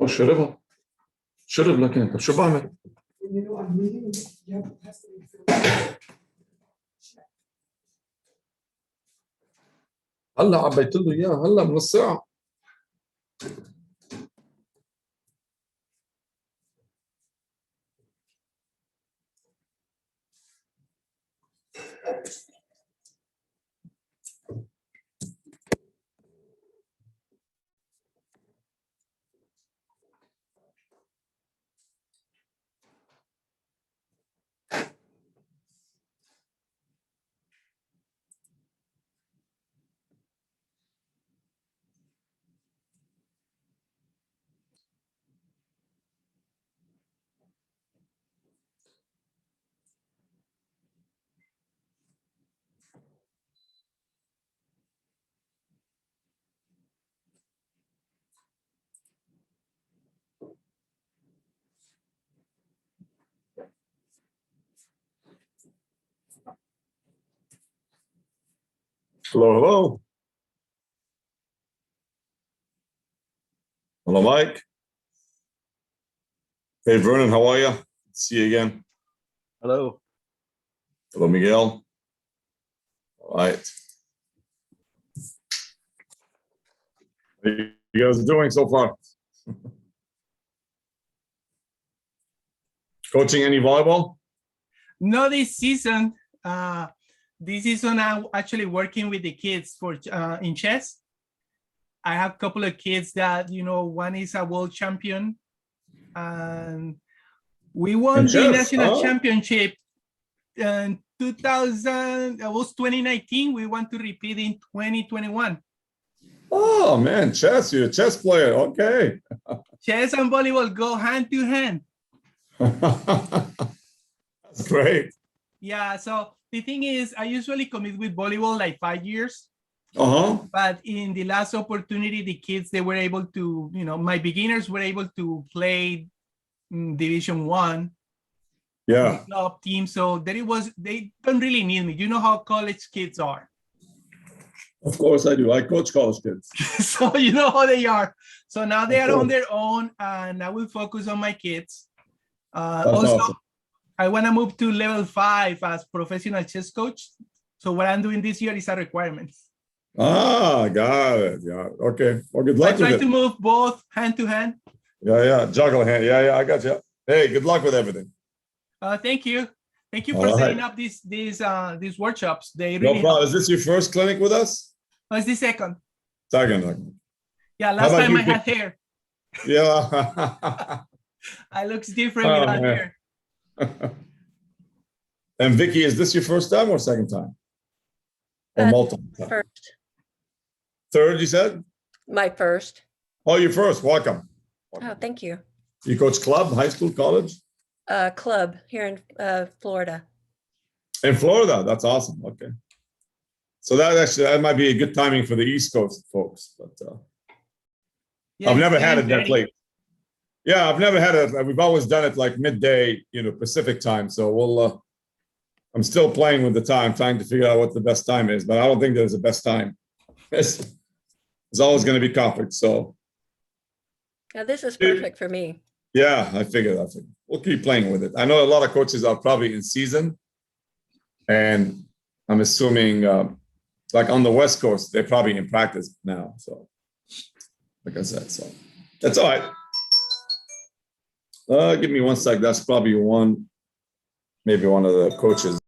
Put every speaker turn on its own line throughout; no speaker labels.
شربها. شرب لك انت شو بعمل؟ هلا عبيت له اياه هلا من الساعة. Hello, hello. Hello, Mike. Hey, Vernon, how are you? See you again.
Hello.
Hello, Miguel. All right. How you guys doing so far? Coaching any volleyball?
No, this season. This season I'm actually working with the kids for in chess. I have a couple of kids that, one is a world champion, and we won the national championship in 2000. It was 2019. We want to repeat in 2021.
Oh man, chess! You're a chess player. Okay.
Chess and volleyball go hand to hand.
That's great.
Yeah. So the thing is, I usually commit with volleyball like 5 years. But in the last opportunity, the kids, they were able to, my beginners were able to play Division 1.
Yeah.
Club team. So they don't really need me. You know how college kids are.
Of course I do. I coach college kids.
So you know how they are. So now they are on their own, and I will focus on my kids. Also, awesome. I want to move to level 5 as professional chess coach. So what I'm doing this year is a requirement.
Got it. Yeah. Okay. Well, good luck with it.
I try to move both hand to hand.
Yeah. Juggle hand. Yeah. I got you. Hey, good luck with everything.
Thank you. Thank you for setting up these workshops. They really
no problem. Is this your first clinic with us?
Oh, it's the second.
Second.
Yeah, last time I had hair.
Yeah.
I looks different without hair.
And Vicky, is this your first time or second time? Or multiple time?
First.
Third, you said?
My first.
Oh, you're first. Welcome.
Oh, thank you.
You coach club, high school, college?
Club here in Florida.
In Florida, that's awesome. Okay. So that might be a good timing for the East Coast folks, but I've never had it that late. Yeah, I've never had it. We've always done it like midday, Pacific time. So I'm still playing with the time, trying to figure out what the best time is, but I don't think there's a best time. It's always going to be conflict. So
now this is perfect for me.
Yeah, I figured. We'll keep playing with it. I know a lot of coaches are probably in season, and I'm assuming, like on the West Coast, they're probably in practice now. So, like I said, so that's all right. Give me one sec. That's probably maybe one of the coaches.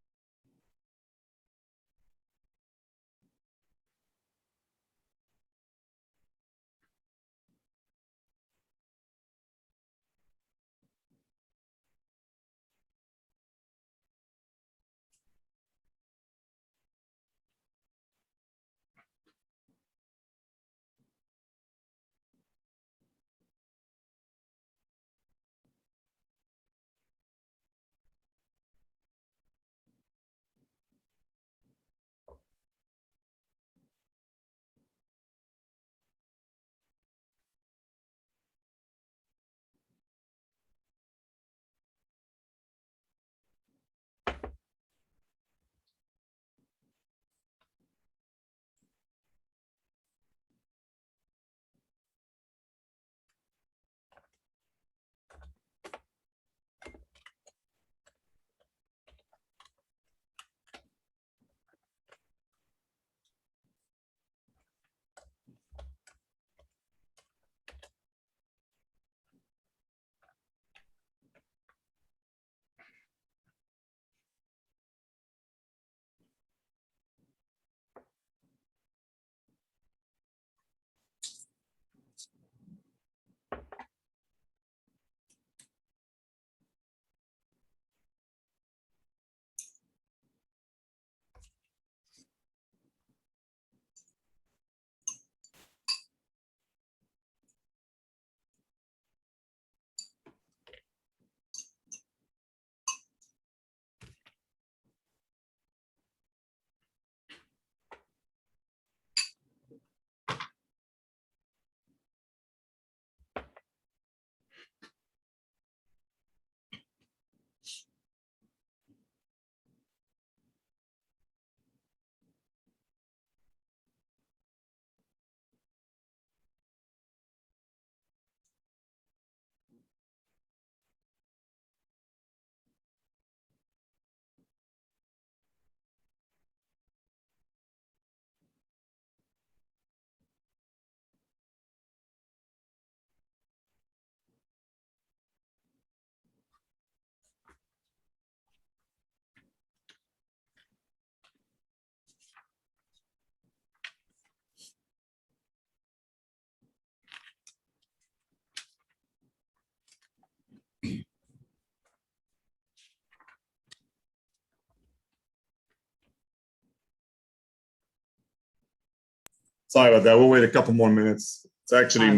Sorry about that. We'll wait a couple more minutes. It's actually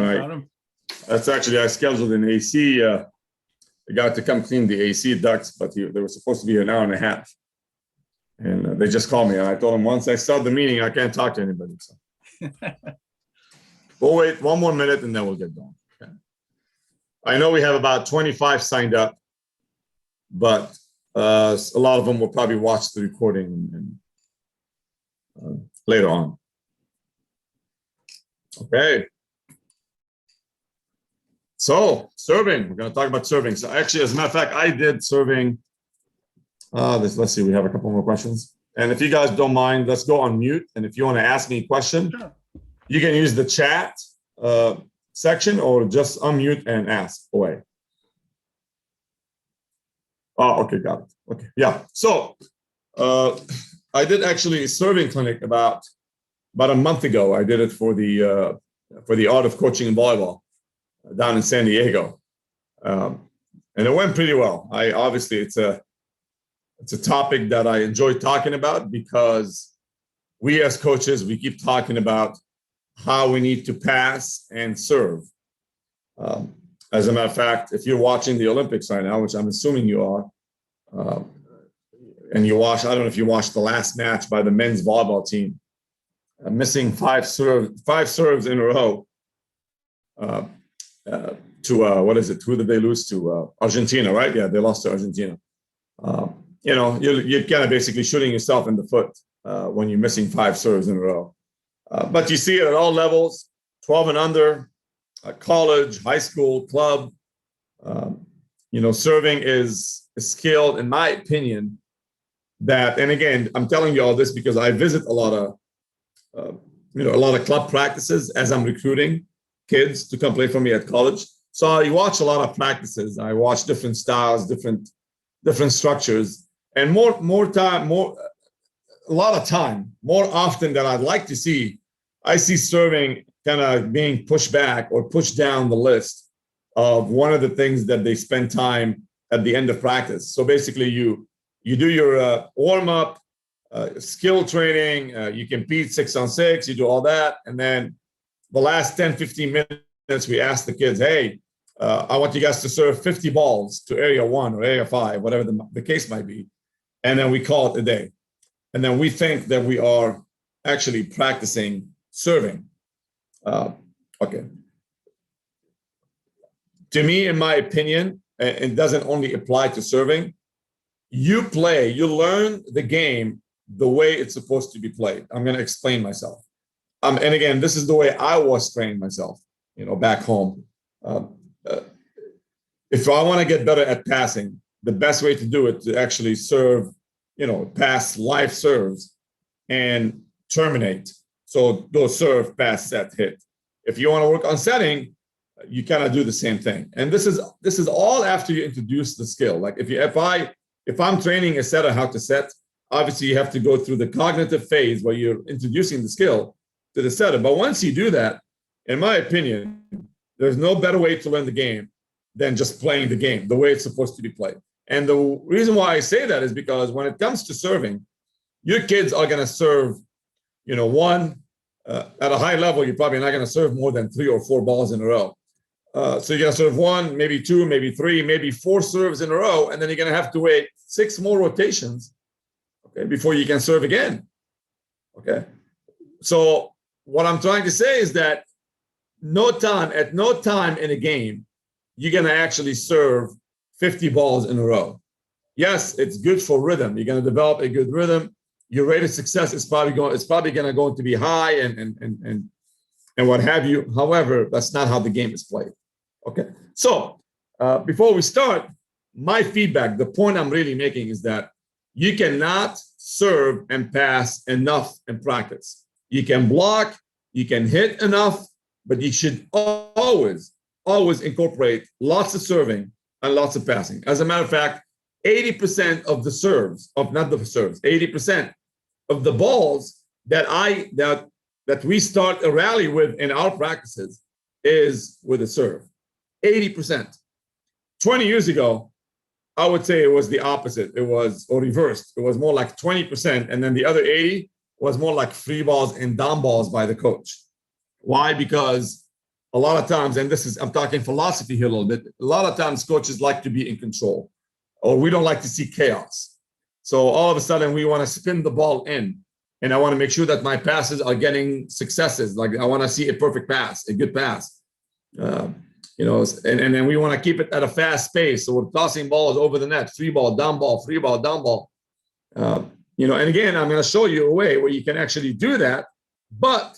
I scheduled an AC, a guy to come clean the AC ducts, but they were supposed to be an hour and a half. And they just called me, and I told them once I start the meeting, I can't talk to anybody. So we'll wait one more minute, and then we'll get going. Okay. I know we have about 25 signed up, but a lot of them will probably watch the recording later on. Okay. So serving, we're going to talk about serving. So actually, as a matter of fact, I did serving. Let's see, we have a couple more questions. And if you guys don't mind, let's go on mute. And if you want to ask me a question, you can use the chat section or just unmute and ask away. Oh, okay, got it. Okay, yeah. So I did actually a serving clinic about a month ago. I did it for the art of coaching and volleyball down in San Diego, and it went pretty well. Obviously it's a topic that I enjoy talking about because we as coaches, we keep talking about how we need to pass and serve. As a matter of fact, if you're watching the Olympics right now, which I'm assuming you are, and you watch, I don't know if you watched the last match by the men's volleyball team, missing five serves in a row to what is it? Who did they lose to? Argentina, right? Yeah, they lost to Argentina. You're kind of basically shooting yourself in the foot when you're missing 5 serves in a row. But you see it at all levels, 12 and under, college, high school, club. Serving is a skill, in my opinion, that, and again, I'm telling you all this because I visit a lot of club practices as I'm recruiting kids to come play for me at college. So I watch a lot of practices. I watch different styles, different structures, and more often than I'd like to see, I see serving kind of being pushed back or pushed down the list of one of the things that they spend time at the end of practice. So basically you do your warm-up, skill training, you compete 6-on-6, you do all that. And then the last 10, 15 minutes, we ask the kids, hey, I want you guys to serve 50 balls to area 1 or area 5, whatever the case might be. And then we call it a day. And then we think that we are actually practicing serving. Okay. To me, in my opinion, it doesn't only apply to serving. You learn the game the way it's supposed to be played. I'm going to explain myself. And again, this is the way I was trained myself, back home. If I want to get better at passing, the best way to do it to actually serve, pass live serves and terminate. So go serve, pass, set, hit. If you want to work on setting, you kind of do the same thing. And this is all after you introduce the skill. Like if I'm training a setter how to set, obviously you have to go through the cognitive phase where you're introducing the skill to the setter. But once you do that, in my opinion, there's no better way to learn the game than just playing the game the way it's supposed to be played. And the reason why I say that is because when it comes to serving, your kids are going to serve, at a high level, you're probably not going to serve more than 3 or 4 balls in a row. So you're going to serve 1, maybe 2, maybe 3, maybe 4 serves in a row, and then you're going to have to wait 6 more rotations, okay, before you can serve again. Okay. So what I'm trying to say is that at no time in a game, you're going to actually serve 50 balls in a row. Yes, it's good for rhythm. You're going to develop a good rhythm. Your rate of success is probably going to be high and what have you. However, that's not how the game is played. Okay. So before we start, my feedback, the point I'm really making is that you cannot serve and pass enough in practice. You can block, you can hit enough, but you should always incorporate lots of serving and lots of passing. As a matter of fact, 80% of the serves, 80% of the balls that we start a rally with in our practices is with a serve. 80%. 20 years ago, I would say it was the opposite. Or reversed. It was more like 20%, and then the other 80 was more like free balls and down balls by the coach. Why? Because a lot of times, and this is, I'm talking philosophy here a little bit, a lot of times coaches like to be in control, or we don't like to see chaos. So all of a sudden we want to spin the ball in, and I want to make sure that my passes are getting successes. Like I want to see a perfect pass, a good pass. You know, and then we want to keep it at a fast pace. So we're tossing balls over the net, free ball, down ball, free ball, down ball. You know, and again, I'm going to show you a way where you can actually do that, but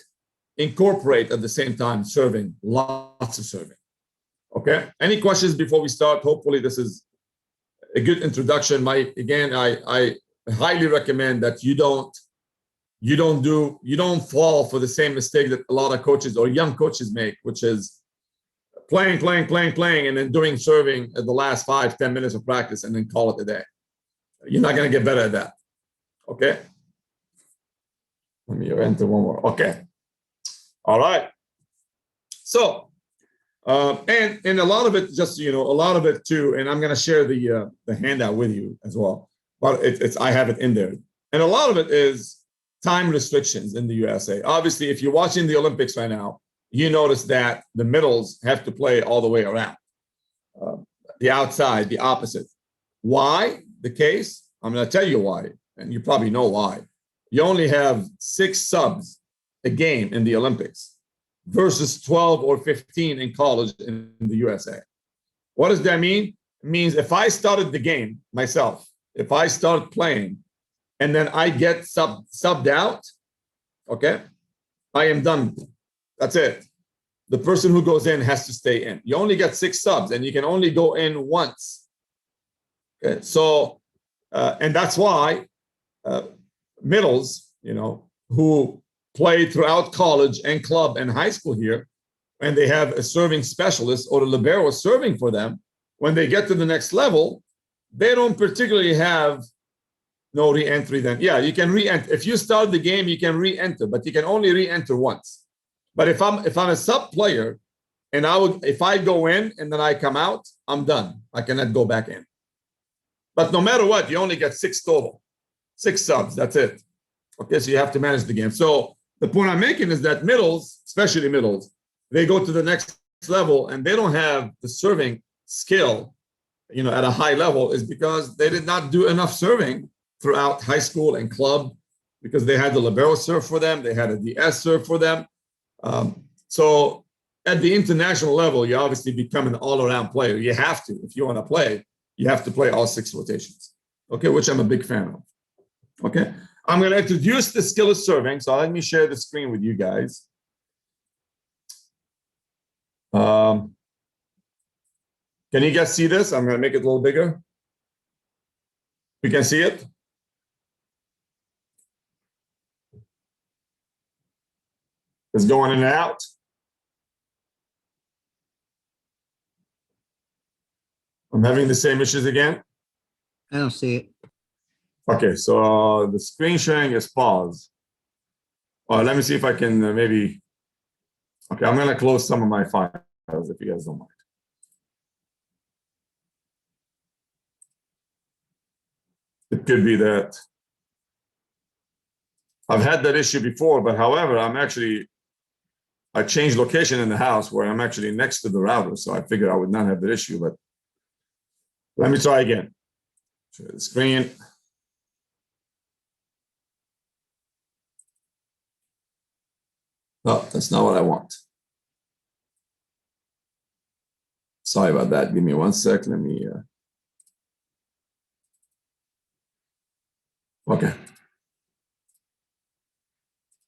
incorporate at the same time serving, lots of serving. Okay. Any questions before we start? Hopefully this is a good introduction. Again, I highly recommend that you don't fall for the same mistake that a lot of coaches or young coaches make, which is playing, and then doing serving at the last 5-10 minutes of practice and then call it a day. You're not going to get better at that. Okay. Let me enter one more. Okay. All right. So, and a lot of it, just, you know, a lot of it too, and I'm going to share the handout with you as well, but I have it in there. And a lot of it is time restrictions in the USA. Obviously, if you're watching the Olympics right now, you notice that the middles have to play all the way around, the outside, the opposite. Why the case? I'm going to tell you why, and you probably know why. You only have 6 subs a game in the Olympics versus 12 or 15 in college in the USA. What does that mean? It means if I started the game myself, if I start playing and then I get subbed out, okay, I am done. That's it. The person who goes in has to stay in. You only get 6 subs and you can only go in once. Okay, so, and that's why middles, you know, who play throughout college and club and high school here, and they have a serving specialist or a libero serving for them, when they get to the next level, they don't particularly have no re-entry then. Yeah, you can re-enter. If you start the game, you can re-enter, but you can only re-enter once. But if I'm a sub player and if I go in and then I come out, I'm done. I cannot go back in. But no matter what, you only get 6 total, 6 subs. That's it. Okay, so you have to manage the game. So the point I'm making is that middles, especially middles, they go to the next level and they don't have the serving skill, you know, at a high level, is because they did not do enough serving throughout high school and club, because they had the libero serve for them, they had a DS serve for them. So at the international level, you obviously become an all-around player. You have to, if you want to play, you have to play all 6 rotations. Okay, which I'm a big fan of. Okay, I'm going to introduce the skill of serving. So let me share the screen with you guys. Can you guys see this? I'm going to make it a little bigger. You can see it? It's going in and out. I'm having the same issues again.
I don't see it.
Okay, so the screen sharing is paused. Let me see if I can maybe. Okay, I'm going to close some of my files if you guys don't mind. It could be that I've had that issue before, but however, I changed location in the house where I'm actually next to the router, so I figured I would not have that issue, but let me try again. Share the screen. No, that's not what I want. Sorry about that. Give me 1 sec. Let me. Okay.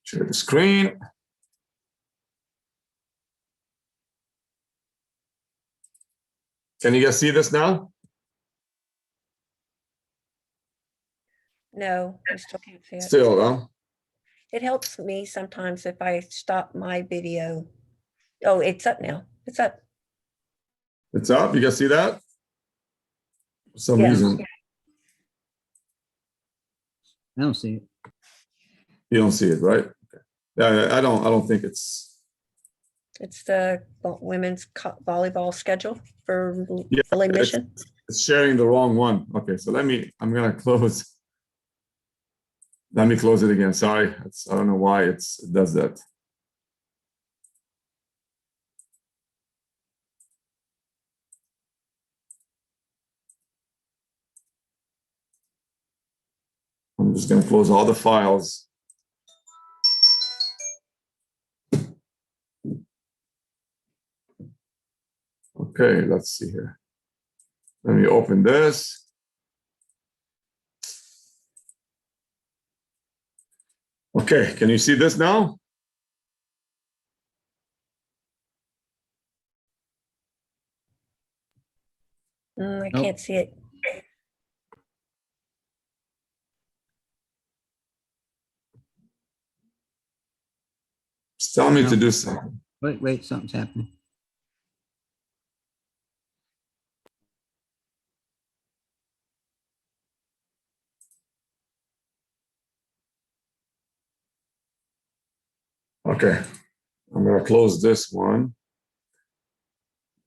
Share the screen. Can you guys see this now?
No, I still can't see it.
Still, huh?
It helps me sometimes if I stop my video. Oh, it's up now. It's up.
It's up. You guys see that? For some
Yeah.
reason,
I don't see it.
you don't see it, right? Okay. Yeah, I don't think it's.
It's the women's volleyball schedule for
Yeah,
Philly Mission.
It's sharing the wrong one. Okay, so I'm gonna close. Let me close it again. Sorry. I don't know why it does that. I'm just going to close all the files. Okay, let's see here. Let me open this. Okay, can you see this now?
I
Nope.
can't see it.
Just tell me
No.
to do something.
Wait, something's happening.
Okay, I'm gonna close this one.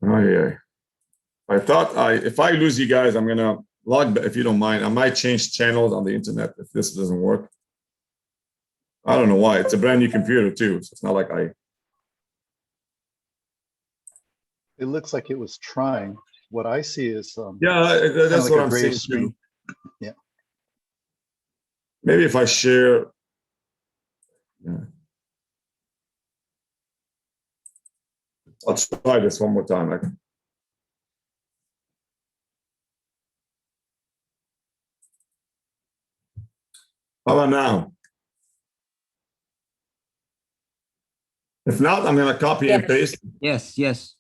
Oh yeah. If I lose you guys, I'm gonna log, if you don't mind, I might change channels on the internet if this doesn't work. I don't know why. It's a brand new computer too, so it's not like
It looks like it was trying. What I see is
yeah, that's
like
what
a
I'm
gray
saying
screen.
too.
Yeah.
Maybe if I share, yeah. I'll try this one more time. How about now? If not, I'm gonna copy and
Yes.
paste.
Yes.
Yes,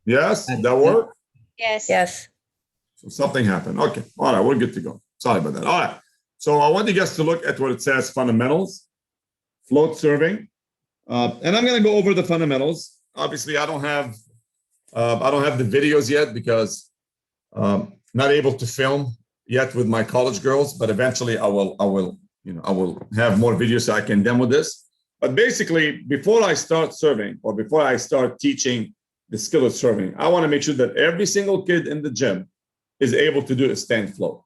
Yes,
that
yeah.
work?
Yes.
Yes.
So something happened. Okay, all right, we're good to go. Sorry about that. All right, so I want you guys to look at what it says: fundamentals, float serving, and I'm gonna go over the fundamentals. Obviously, I don't have the videos yet because not able to film yet with my college girls, but eventually I will have more videos so I can demo this. But basically, before I start serving or before I start teaching the skill of serving, I want to make sure that every single kid in the gym is able to do a stand float.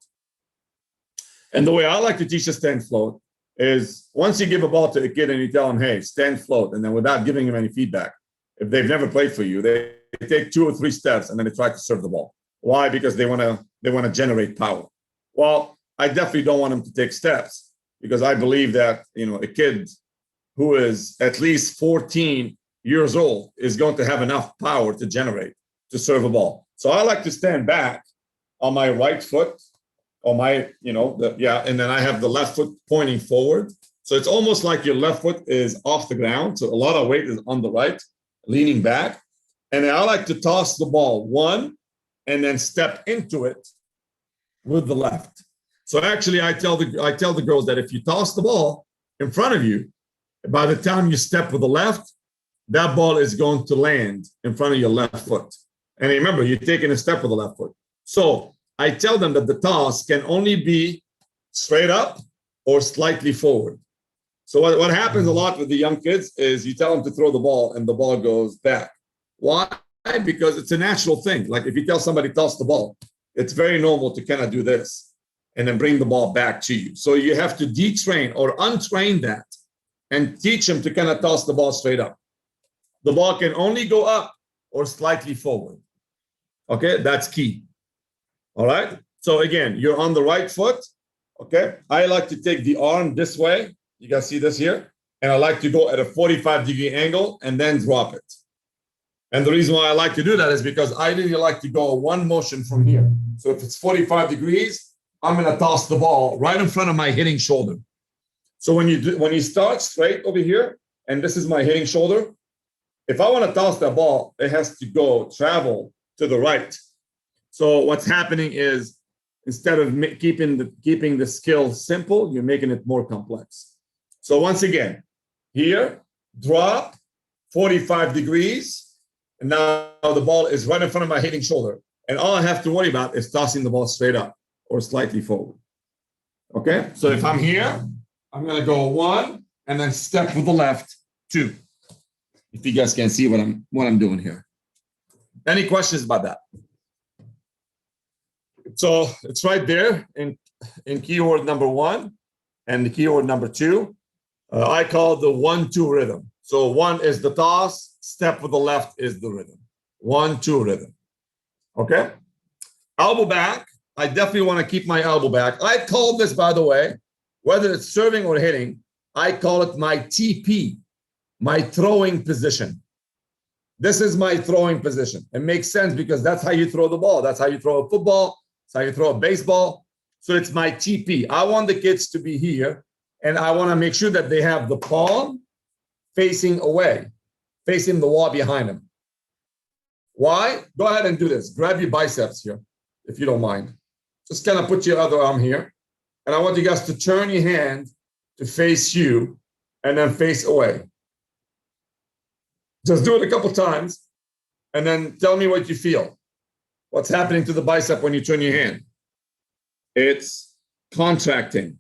And the way I like to teach a stand float is once you give a ball to a kid and you tell them, hey, stand float, and then without giving them any feedback, if they've never played for you, they take 2 or 3 steps and then they try to serve the ball. Why? Because they want to generate power. Well, I definitely don't want them to take steps because I believe that a kid who is at least 14 years old is going to have enough power to generate to serve a ball. So I like to stand back on my right foot, or and then I have the left foot pointing forward. So it's almost like your left foot is off the ground. So a lot of weight is on the right, leaning back. And then I like to toss the ball one and then step into it with the left. So actually I tell the girls that if you toss the ball in front of you, by the time you step with the left, that ball is going to land in front of your left foot. And remember, you're taking a step with the left foot. So I tell them that the toss can only be straight up or slightly forward. So what happens a lot with the young kids is you tell them to throw the ball and the ball goes back. Why? Because it's a natural thing. Like if you tell somebody toss the ball, it's very normal to kind of do this and then bring the ball back to you. So you have to detrain or untrain that and teach them to kind of toss the ball straight up. The ball can only go up or slightly forward. Okay, that's key. All right. So again, you're on the right foot. Okay. I like to take the arm this way. You guys see this here? And I like to go at a 45-degree angle and then drop it. And the reason why I like to do that is because I really like to go one motion from here. So if it's 45 degrees, I'm going to toss the ball right in front of my hitting shoulder. So when you start straight over here, and this is my hitting shoulder, if I want to toss that ball, it has to travel to the right. So what's happening is instead of keeping the skill simple, you're making it more complex. So once again, here, drop, 45 degrees, and now the ball is right in front of my hitting shoulder. And all I have to worry about is tossing the ball straight up or slightly forward. Okay, so if I'm here, I'm gonna go 1 and then step with the left 2. If you guys can see what I'm doing here. Any questions about that? So it's right there in keyword number 1. And the keyword number 2, I call the 1-2 rhythm. So 1 is the toss, step with the left is the rhythm. 1-2 rhythm. Okay? Elbow back. I definitely want to keep my elbow back. I call this, by the way, whether it's serving or hitting, I call it my TP, my throwing position. This is my throwing position. It makes sense because that's how you throw the ball. That's how you throw a football. That's how you throw a baseball. So it's my TP. I want the kids to be here, and I want to make sure that they have the palm facing away, facing the wall behind them. Why? Go ahead and do this. Grab your biceps here, if you don't mind. Just kind of put your other arm here. And I want you guys to turn your hand to face you and then face away. Just do it a couple times and then tell me what you feel. What's happening to the bicep when you turn your hand? It's contracting.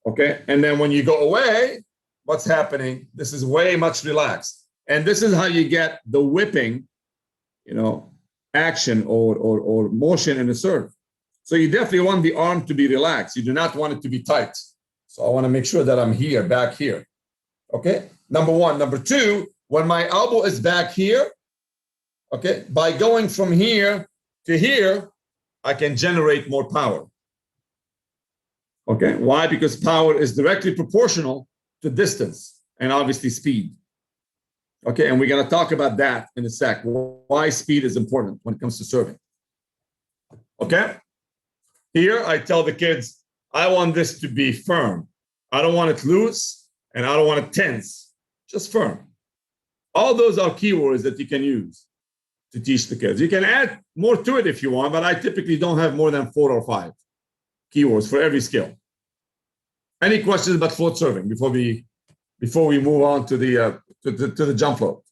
Okay. And then when you go away, what's happening? This is way much relaxed. And this is how you get the whipping, action or motion in the serve. So you definitely want the arm to be relaxed. You do not want it to be tight. So I want to make sure that I'm here, back here. Okay. Number 1. Number 2, when my elbow is back here, okay, by going from here to here, I can generate more power. Okay. Why? Because power is directly proportional to distance and obviously speed. Okay. And we're going to talk about that in a sec. Why speed is important when it comes to serving. Okay. Here, I tell the kids, I want this to be firm. I don't want it loose, and I don't want it tense. Just firm. All those are keywords that you can use to teach the kids. You can add more to it if you want, but I typically don't have more than 4 or 5 keywords for every skill. Any questions about float serving before we move on to the jump float?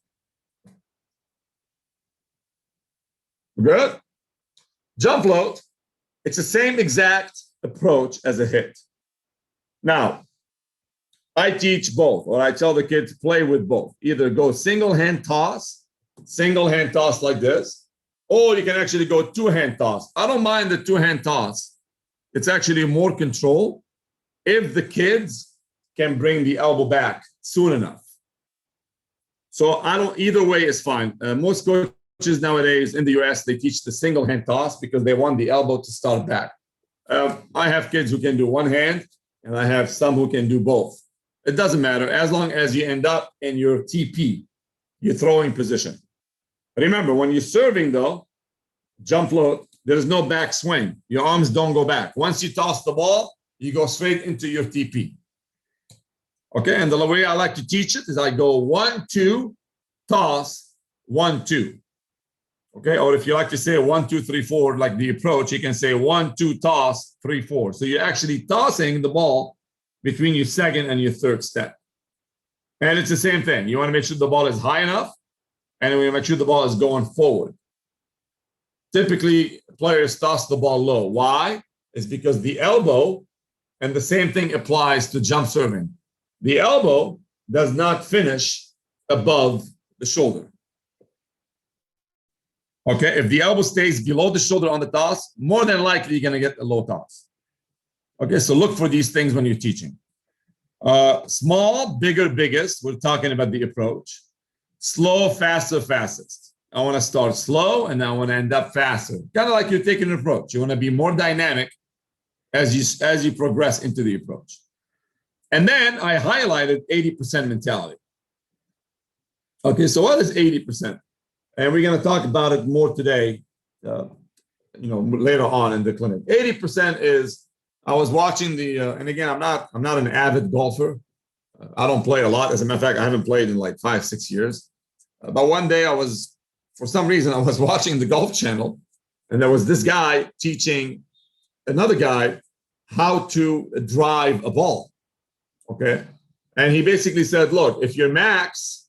Good. Jump float. It's the same exact approach as a hit. Now, I teach both, or I tell the kids to play with both. Either go single hand toss like this, or you can actually go 2-hand toss. I don't mind the 2-hand toss. It's actually more control if the kids can bring the elbow back soon enough. So either way is fine. Most coaches nowadays in the US, they teach the single hand toss because they want the elbow to start back. I have kids who can do 1 hand, and I have some who can do both. It doesn't matter as long as you end up in your TP, your throwing position. Remember, when you're serving though, jump float, there's no back swing. Your arms don't go back. Once you toss the ball, you go straight into your TP. Okay, and the way I like to teach it is I go 1-2, toss, 1-2. Okay, or if you like to say 1-2-3-4, like the approach, you can say 1-2, toss, 3-4. So you're actually tossing the ball between your second and your third step. And it's the same thing. You want to make sure the ball is high enough, and we make sure the ball is going forward. Typically, players toss the ball low. Why? It's because the elbow, and the same thing applies to jump serving. The elbow does not finish above the shoulder. Okay, if the elbow stays below the shoulder on the toss, more than likely you're going to get a low toss. Okay, so look for these things when you're teaching. Small, bigger, biggest. We're talking about the approach. Slow, faster, fastest. I want to start slow and I want to end up faster. Kind of like you're taking an approach. You want to be more dynamic as you progress into the approach. And then I highlighted 80% mentality. Okay, so what is 80%? And we're going to talk about it more today, later on in the clinic. 80% is, I was watching and again, I'm not an avid golfer. I don't play a lot. As a matter of fact, I haven't played in like 5-6 years. But one day for some reason, I was watching the Golf Channel, and there was this guy teaching another guy how to drive a ball. Okay. And he basically said, look, if your max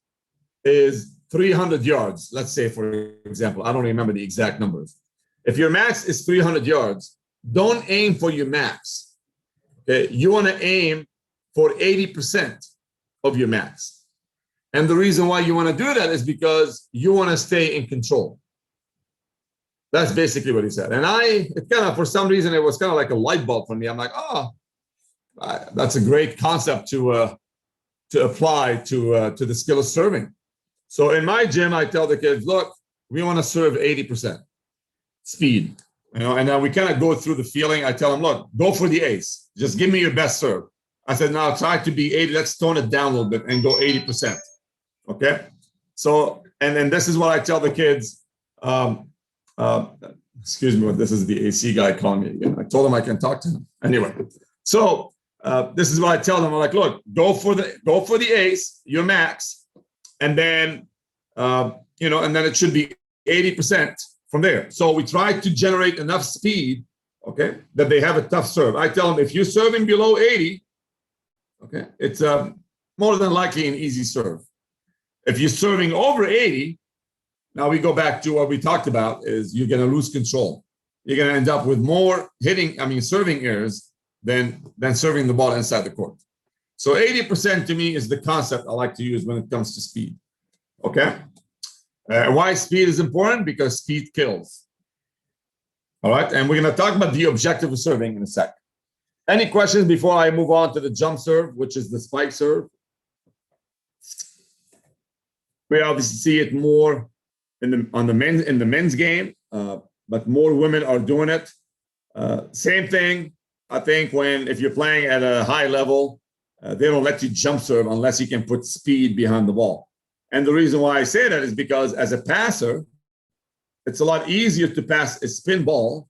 is 300 yards, let's say, for example, I don't remember the exact numbers. If your max is 300 yards, don't aim for your max. Okay? You want to aim for 80% of your max. And the reason why you want to do that is because you want to stay in control. That's basically what he said. And for some reason, it was kind of like a light bulb for me. I'm like, that's a great concept to apply to the skill of serving. So in my gym, I tell the kids, look, we want to serve 80% speed, you know, and then we kind of go through the feeling. I tell them, look, go for the ace. Just give me your best serve. I said, now try to be 80. Let's tone it down a little bit and go 80%. Okay. So, and then this is what I tell the kids. Excuse me, this is the AC guy calling me again. I told him I can talk to him. Anyway, so this is what I tell them. I'm like, look, go for the ace, your max, and then you know, and then it should be 80% from there. So we try to generate enough speed, okay, that they have a tough serve. I tell them if you're serving below 80, okay, it's more than likely an easy serve. If you're serving over 80, now we go back to what we talked about, is you're going to lose control. You're going to end up with more serving errors than serving the ball inside the court. So 80% to me is the concept I like to use when it comes to speed. Okay. Why speed is important? Because speed kills. All right. And we're going to talk about the objective of serving in a sec. Any questions before I move on to the jump serve, which is the spike serve? We obviously see it more in the men's game, but more women are doing it. Same thing, I think, if you're playing at a high level, they don't let you jump serve unless you can put speed behind the ball. And the reason why I say that is because as a passer, it's a lot easier to pass a spin ball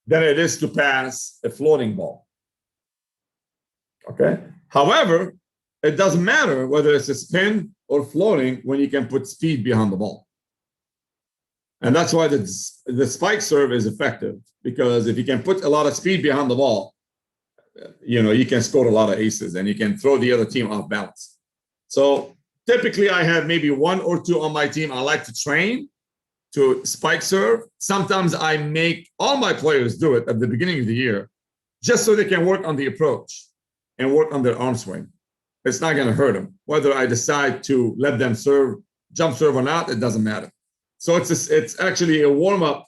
than it is to pass a floating ball. Okay. However, it doesn't matter whether it's a spin or floating when you can put speed behind the ball. And that's why the spike serve is effective, because if you can put a lot of speed behind the ball, you know, you can score a lot of aces and you can throw the other team off balance. So typically I have maybe 1 or 2 on my team I like to train to spike serve. Sometimes I make all my players do it at the beginning of the year, just so they can work on the approach and work on their arm swing. It's not going to hurt them. Whether I decide to let them jump serve or not, it doesn't matter. So it's actually a warm-up,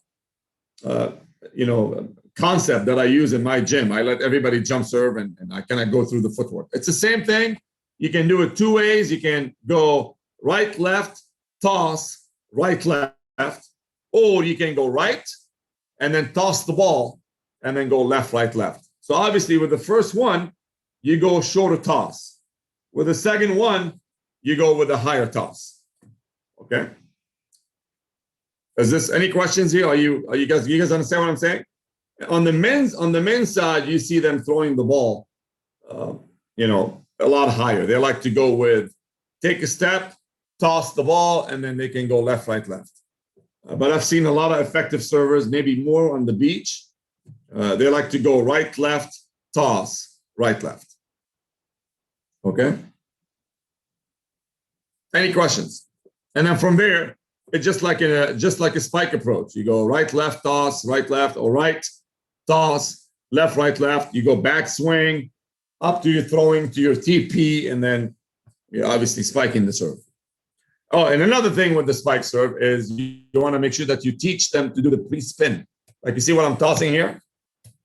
you know, concept that I use in my gym. I let everybody jump serve and I kind of go through the footwork. It's the same thing. You can do it 2 ways. You can go right, left, toss, right, left, or you can go right and then toss the ball and then go left, right, left. So obviously with the first one, you go shorter toss. With the second one, you go with a higher toss. Okay. Is this any questions here? You guys understand what I'm saying? On the men's side, you see them throwing the ball, you know, a lot higher. They like to go with take a step, toss the ball, and then they can go left, right, left. But I've seen a lot of effective servers, maybe more on the beach. They like to go right, left, toss, right, left. Okay. Any questions? And then from there, it's just like a spike approach. You go right, left, toss, right, left, or right, toss, left, right, left. You go back swing up to your throwing to your TP, and then you're obviously spiking the serve. Oh, and another thing with the spike serve is you want to make sure that you teach them to do the pre-spin. Like you see what I'm tossing here?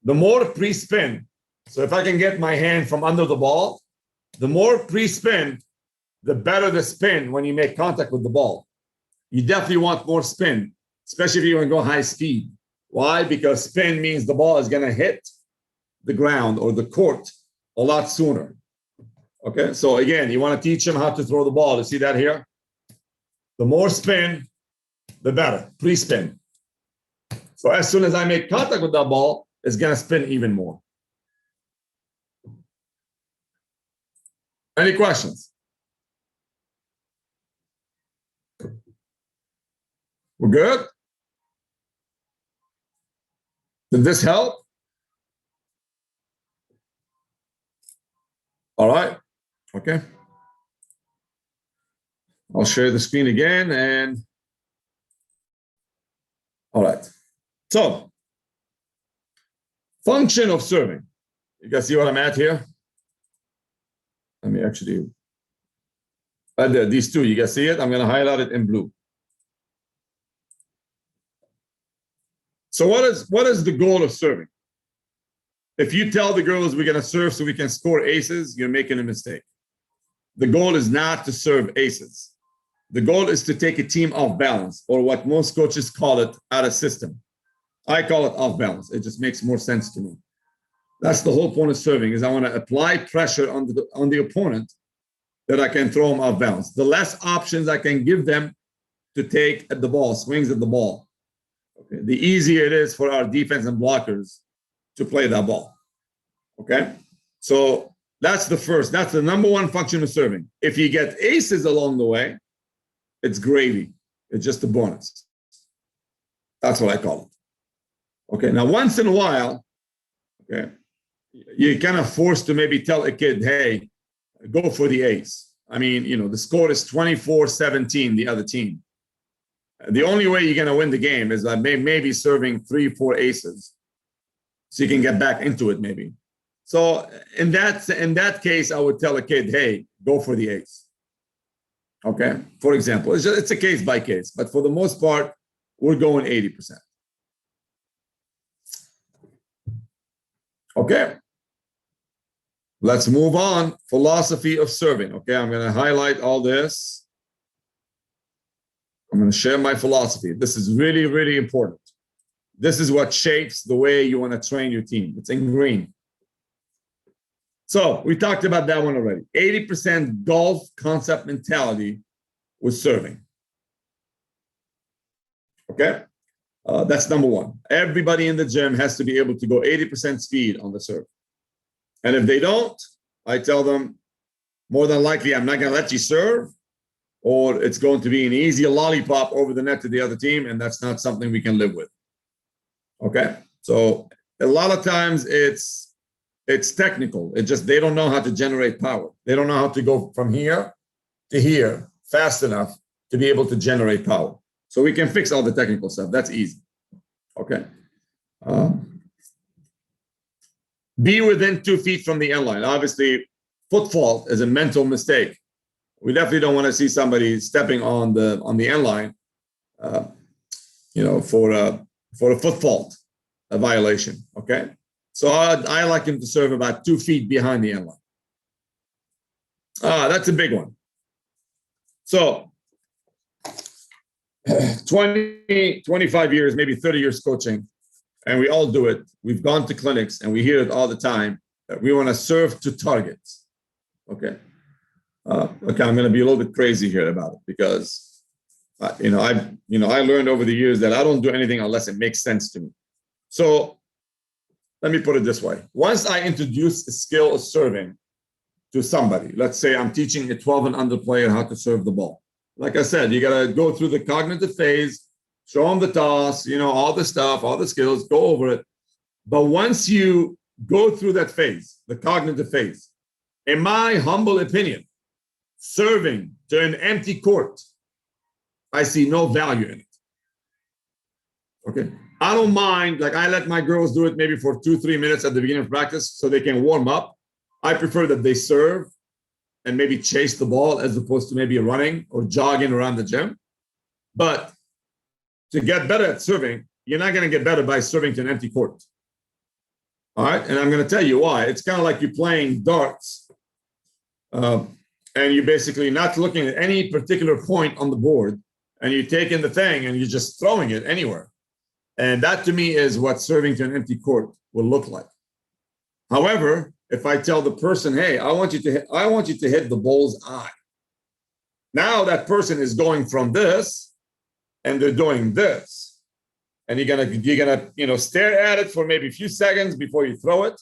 The more pre-spin, so if I can get my hand from under the ball, the more pre-spin, the better the spin when you make contact with the ball. You definitely want more spin, especially if you want to go high speed. Why? Because spin means the ball is going to hit the ground or the court a lot sooner. Okay, so again, you want to teach them how to throw the ball. You see that here? The more spin, the better, pre-spin. So as soon as I make contact with that ball, it's going to spin even more. Any questions? We're good? Did this help? All right. Okay. I'll share the screen again and all right. So function of serving. You guys see what I'm at here? Let me actually add these two. You guys see it? I'm going to highlight it in blue. So what is the goal of serving? if you tell the girls we're going to serve so we can score aces, you're making a mistake. The goal is not to serve aces. The goal is to take a team off balance, or what most coaches call it, out of system. I call it off balance. It just makes more sense to me. That's the whole point of serving, is I want to apply pressure on the opponent that I can throw them off balance. The less options I can give them to take at the ball, swings at the ball, okay, the easier it is for our defense and blockers to play that ball. Okay, so that's the number one function of serving. If you get aces along the way, it's gravy. It's just a bonus. That's what I call it. Okay, now once in a while, okay, you're kind of forced to maybe tell a kid, hey, go for the ace. I mean, you know, the score is 24-17, the other team. The only way you're going to win the game is by maybe serving 3-4 aces, so you can get back into it maybe. So in that case, I would tell a kid, hey, go for the ace. Okay, for example, it's a case by case, but for the most part, we're going 80%. Okay, let's move on. Philosophy of serving. Okay, I'm going to highlight all this. I'm going to share my philosophy. This is really, really important. This is what shapes the way you want to train your team. It's ingrained. So we talked about that one already. 80% golf concept mentality with serving. Okay, that's number one. Everybody in the gym has to be able to go 80% speed on the serve. And if they don't, I tell them, more than likely, I'm not going to let you serve, or it's going to be an easy lollipop over the net to the other team, and that's not something we can live with. Okay, so a lot of times it's technical. It just, they don't know how to generate power. They don't know how to go from here to here fast enough to be able to generate power. So we can fix all the technical stuff. That's easy. Okay. Be within 2 feet from the end line. Obviously, foot fault is a mental mistake. We definitely don't want to see somebody stepping on the end line, you know, for a foot fault, a violation. Okay. So I like him to serve about 2 feet behind the end line. That's a big one. So 20, 25 years, maybe 30 years coaching, and we all do it. We've gone to clinics and we hear it all the time that we want to serve to targets. Okay. Okay, I'm going to be a little bit crazy here about it because, I learned over the years that I don't do anything unless it makes sense to me. So let me put it this way. Once I introduce a skill of serving to somebody, let's say I'm teaching a 12 and under player how to serve the ball. Like I said, you got to go through the cognitive phase, show them the toss, all the stuff, all the skills, go over it. But once you go through that phase, the cognitive phase, in my humble opinion, serving to an empty court, I see no value in it. Okay. I don't mind, like I let my girls do it maybe for 2-3 minutes at the beginning of practice so they can warm up. I prefer that they serve and maybe chase the ball as opposed to maybe running or jogging around the gym. But to get better at serving, you're not going to get better by serving to an empty court. All right. And I'm going to tell you why. It's kind of like you're playing darts and you're basically not looking at any particular point on the board and you're taking the thing and you're just throwing it anywhere. And that to me is what serving to an empty court will look like. However, if I tell the person, hey, I want you to hit the bull's eye. Now that person is going from this and they're doing this. And you're gonna stare at it for maybe a few seconds before you throw it.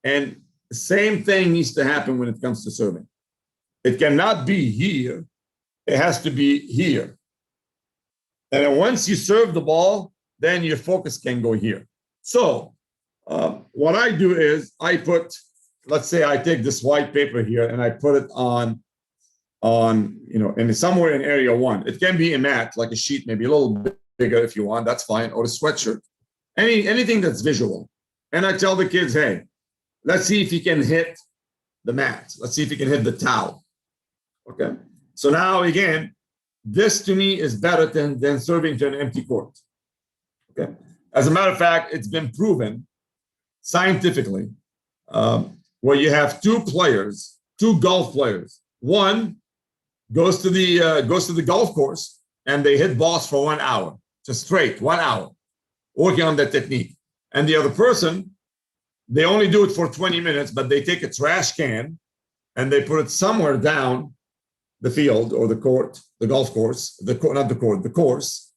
And the same thing needs to happen when it comes to serving. It cannot be here. It has to be here. And then once you serve the ball, then your focus can go here. So what I do is I put, let's say I take this white paper here and I put it on in somewhere in area 1. It can be a mat, like a sheet, maybe a little bit bigger if you want, that's fine, or a sweatshirt, anything that's visual. And I tell the kids, hey, let's see if you can hit the mat. Let's see if you can hit the towel. Okay. So now again, this to me is better than serving to an empty court. Okay. As a matter of fact, it's been proven scientifically, where you have two golf players. One goes to the golf course and they hit balls for 1 hour, just straight 1 hour, working on that technique. And the other person, they only do it for 20 minutes, but they take a trash can and they put it somewhere down the field or the court, the golf course, not the court, the course.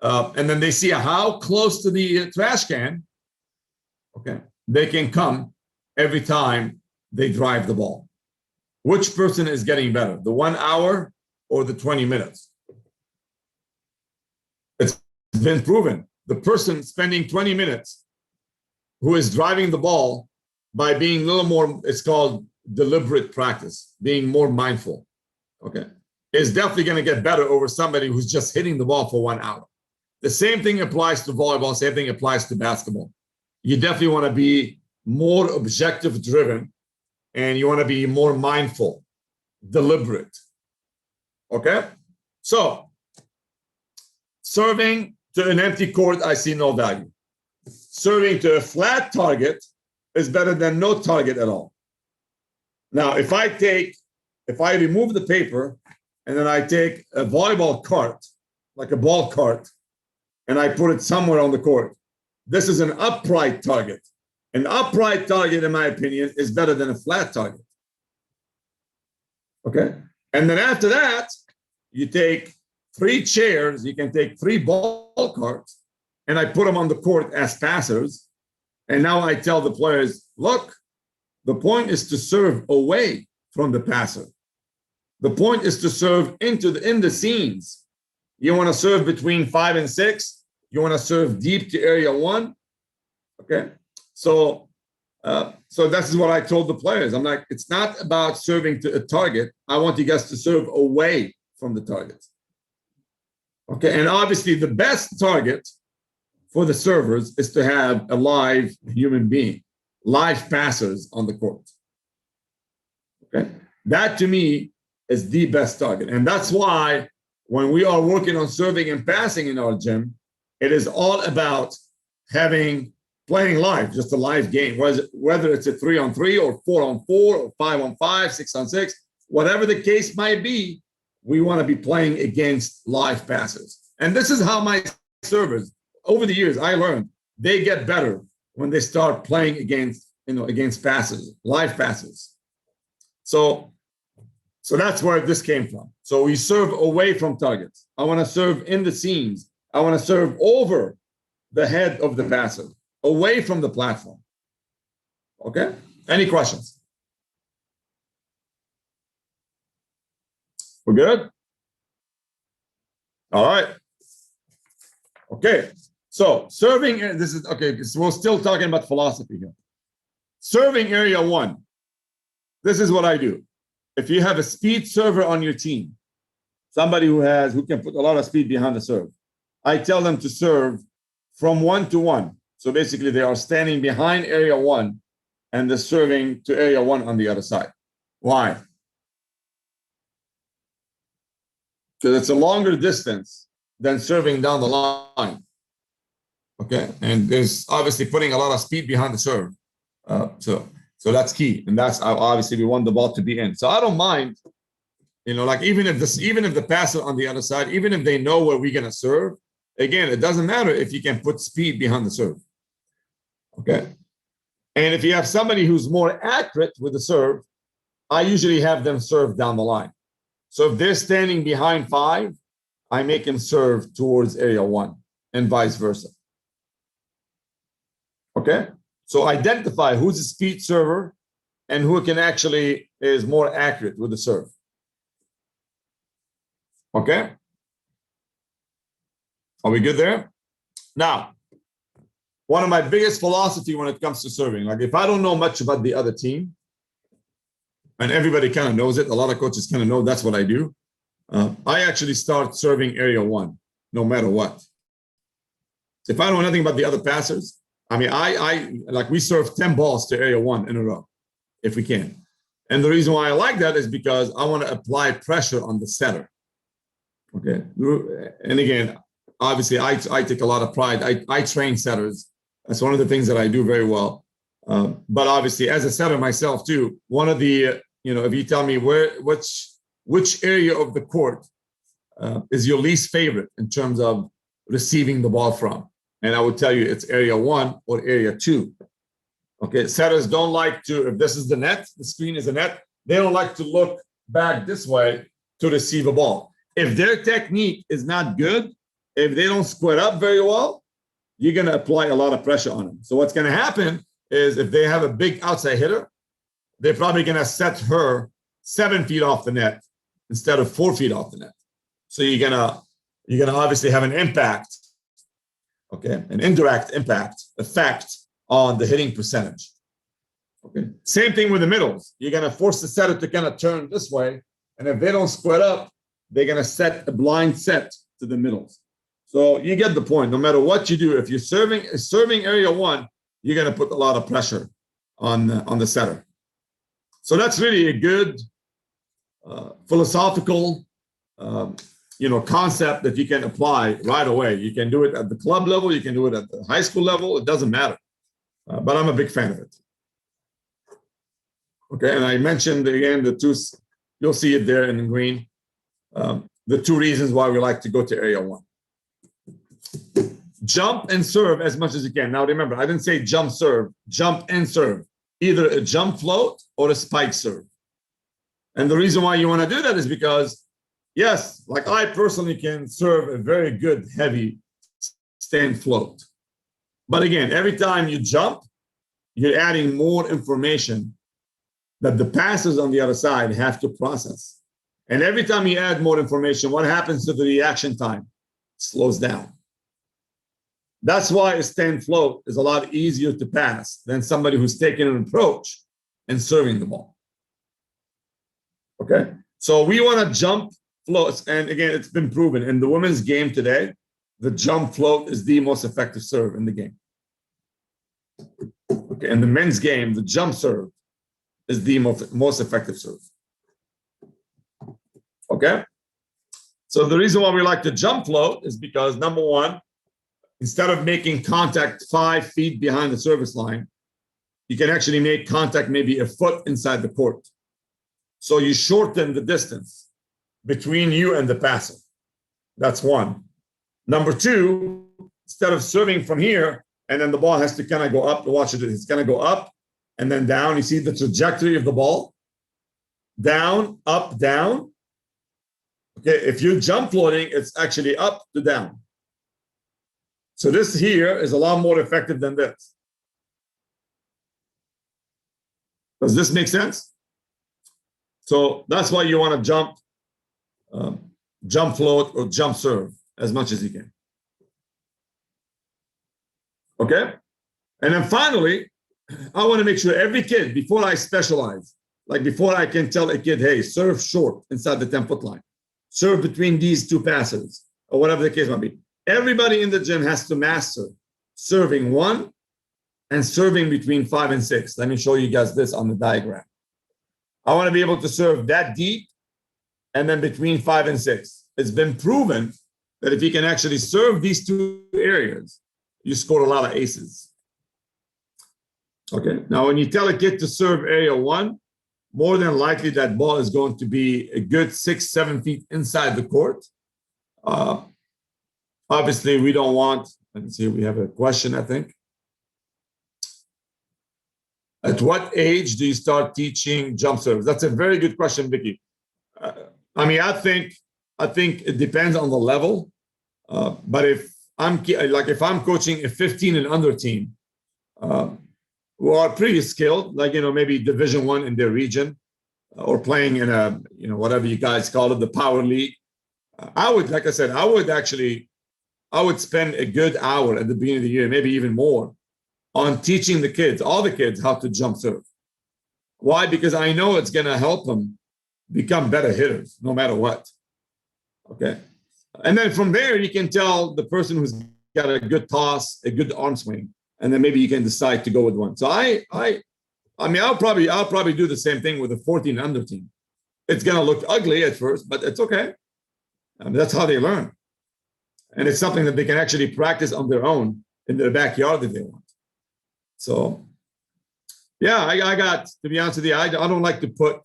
And then they see how close to the trash can, okay, they can come every time they drive the ball. Which person is getting better, the 1 hour or the 20 minutes? It's been proven. The person spending 20 minutes who is driving the ball by being a little more, it's called deliberate practice, being more mindful, okay, is definitely going to get better over somebody who's just hitting the ball for 1 hour. The same thing applies to volleyball, same thing applies to basketball. You definitely want to be more objective driven and you want to be more mindful, deliberate, okay? So, serving to an empty court, I see no value. Serving to a flat target is better than no target at all. Now, if I remove the paper and then I take a volleyball cart, like a ball cart, and I put it somewhere on the court, this is an upright target. An upright target, in my opinion, is better than a flat target. Okay? And then after that, you take 3 chairs, you can take 3 ball carts, and I put them on the court as passers. And now I tell the players, look, the point is to serve away from the passer. The point is to serve in the scenes. You want to serve between 5 and 6. You want to serve deep to area 1. Okay? So this is what I told the players. I'm like, it's not about serving to a target. I want you guys to serve away from the target. Okay, and obviously the best target for the servers is to have a live human being, live passers on the court. Okay, that to me is the best target. And that's why when we are working on serving and passing in our gym, it is all about playing live, just a live game, whether it's a 3-on-3 or 4-on-4 or 5-on-5, 6-on-6, whatever the case might be, we want to be playing against live passers. And this is how my servers, over the years, I learned they get better when they start playing against passers, live passers. So that's where this came from. So we serve away from targets. I want to serve in the scenes. I want to serve over the head of the passer, away from the platform. Okay? Any questions? We're good? All right. Okay. So serving, this is, okay, so we're still talking about philosophy here. Serving area 1. This is what I do. If you have a speed server on your team, somebody who can put a lot of speed behind the serve, I tell them to serve from 1 to 1. So basically they are standing behind area 1 and they're serving to area 1 on the other side. Why? Because it's a longer distance than serving down the line. Okay, and there's obviously putting a lot of speed behind the serve. So that's key, and that's how obviously we want the ball to be in. So I don't mind, like even if the passer on the other side, even if they know where we're gonna serve, again, it doesn't matter if you can put speed behind the serve. Okay, and if you have somebody who's more accurate with the serve, I usually have them serve down the line. So if they're standing behind 5, I make them serve towards area 1 and vice versa. Okay, so identify who's a speed server and who is more accurate with the serve. Okay, are we good there? Now, one of my biggest philosophy when it comes to serving, like if I don't know much about the other team, and everybody kind of knows it, a lot of coaches kind of know that's what I do. I actually start serving area 1, no matter what. If I know nothing about the other passers, I mean, we serve 10 balls to area 1 in a row, if we can. And the reason why I like that is because I want to apply pressure on the setter. Okay. And again, obviously I take a lot of pride. I train setters. That's one of the things that I do very well. But obviously, as a setter myself too, one of the, if you tell me which area of the court is your least favorite in terms of receiving the ball from, and I would tell you it's area 1 or area 2. Okay, setters don't like to, if this is the net, the screen is a net, they don't like to look back this way to receive a ball. If their technique is not good, if they don't square up very well, you're going to apply a lot of pressure on them. So what's going to happen is if they have a big outside hitter, they're probably going to set her 7 feet off the net instead of 4 feet off the net. So you're gonna obviously have an impact, okay, an indirect effect on the hitting percentage. Okay, same thing with the middles. You're gonna force the setter to kind of turn this way, and if they don't square up, they're gonna set a blind set to the middles. So you get the point. No matter what you do, if you're serving area 1, you're gonna put a lot of pressure on the setter. So that's really a good philosophical concept that you can apply right away. You can do it at the club level, you can do it at the high school level, it doesn't matter. But I'm a big fan of it. Okay, and I mentioned again the two, you'll see it there in green, the 2 reasons why we like to go to area 1. Jump and serve as much as you can. Now remember, I didn't say jump serve, jump and serve. Either a jump float or a spike serve. And the reason why you want to do that is because, yes, like I personally can serve a very good heavy stand float. But again, every time you jump, you're adding more information that the passers on the other side have to process. And every time you add more information, what happens to the reaction time? It slows down. That's why a stand float is a lot easier to pass than somebody who's taking an approach and serving the ball. Okay, so we want to jump floats, and again, it's been proven in the women's game today, the jump float is the most effective serve in the game. Okay, in the men's game, the jump serve is the most effective serve. Okay, so the reason why we like the jump float is because number 1, instead of making contact 5 feet behind the service line, you can actually make contact maybe a foot inside the court. So you shorten the distance between you and the passer. That's 1. Number 2, instead of serving from here, and then the ball has to kind of go up, watch it, it's going to go up and then down. You see the trajectory of the ball? Down, up, down. Okay, if you're jump floating, it's actually up to down. So this here is a lot more effective than this. Does this make sense? So that's why you want to jump float or jump serve as much as you can. Okay? And then finally, I want to make sure every kid, before I specialize, like before I can tell a kid, hey, serve short inside the 10-foot line, serve between these 2 passes, or whatever the case might be. Everybody in the gym has to master serving 1 and serving between 5 and 6. Let me show you guys this on the diagram. I want to be able to serve that deep and then between 5 and 6. It's been proven that if you can actually serve these 2 areas, you score a lot of aces. Okay, now when you tell a kid to serve area 1, more than likely that ball is going to be a good 6-7 feet inside the court. Obviously, we don't want, let me see, we have a question, I think. At what age do you start teaching jump serves? That's a very good question, Vicky. I think it depends on the level. But if I'm coaching a 15 and under team, who are pretty skilled, like, maybe Division I in their region, or playing in a, whatever you guys call it, the power league, I would spend a good hour at the beginning of the year, maybe even more, on teaching the kids, all the kids, how to jump serve. Why? Because I know it's going to help them become better hitters, no matter what. Okay. And then from there, you can tell the person who's got a good toss, a good arm swing, and then maybe you can decide to go with one. So I'll probably do the same thing with a 14 under team. It's going to look ugly at first, but it's okay. That's how they learn. And it's something that they can actually practice on their own in their backyard if they want. So Yeah, I got, to be honest with you, I don't like to put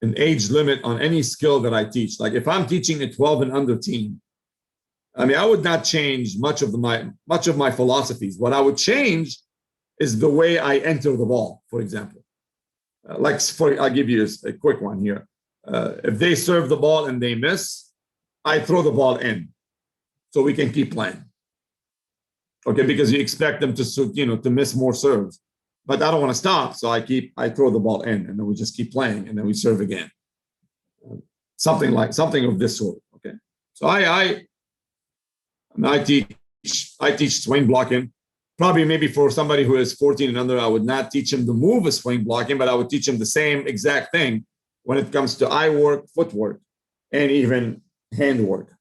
an age limit on any skill that I teach. Like if I'm teaching a 12 and under team, I mean, I would not change much of my philosophies. What I would change is the way I enter the ball, for example. I'll give you a quick one here. If they serve the ball and they miss, I throw the ball in so we can keep playing. Okay, because you expect them to miss more serves. But I don't want to stop, so I throw the ball in, and then we just keep playing, and then we serve again. Something of this sort. Okay, so I teach swing blocking. Probably maybe for somebody who is 14 and under, I would not teach him the move of swing blocking, but I would teach him the same exact thing when it comes to eye work, footwork, and even hand work,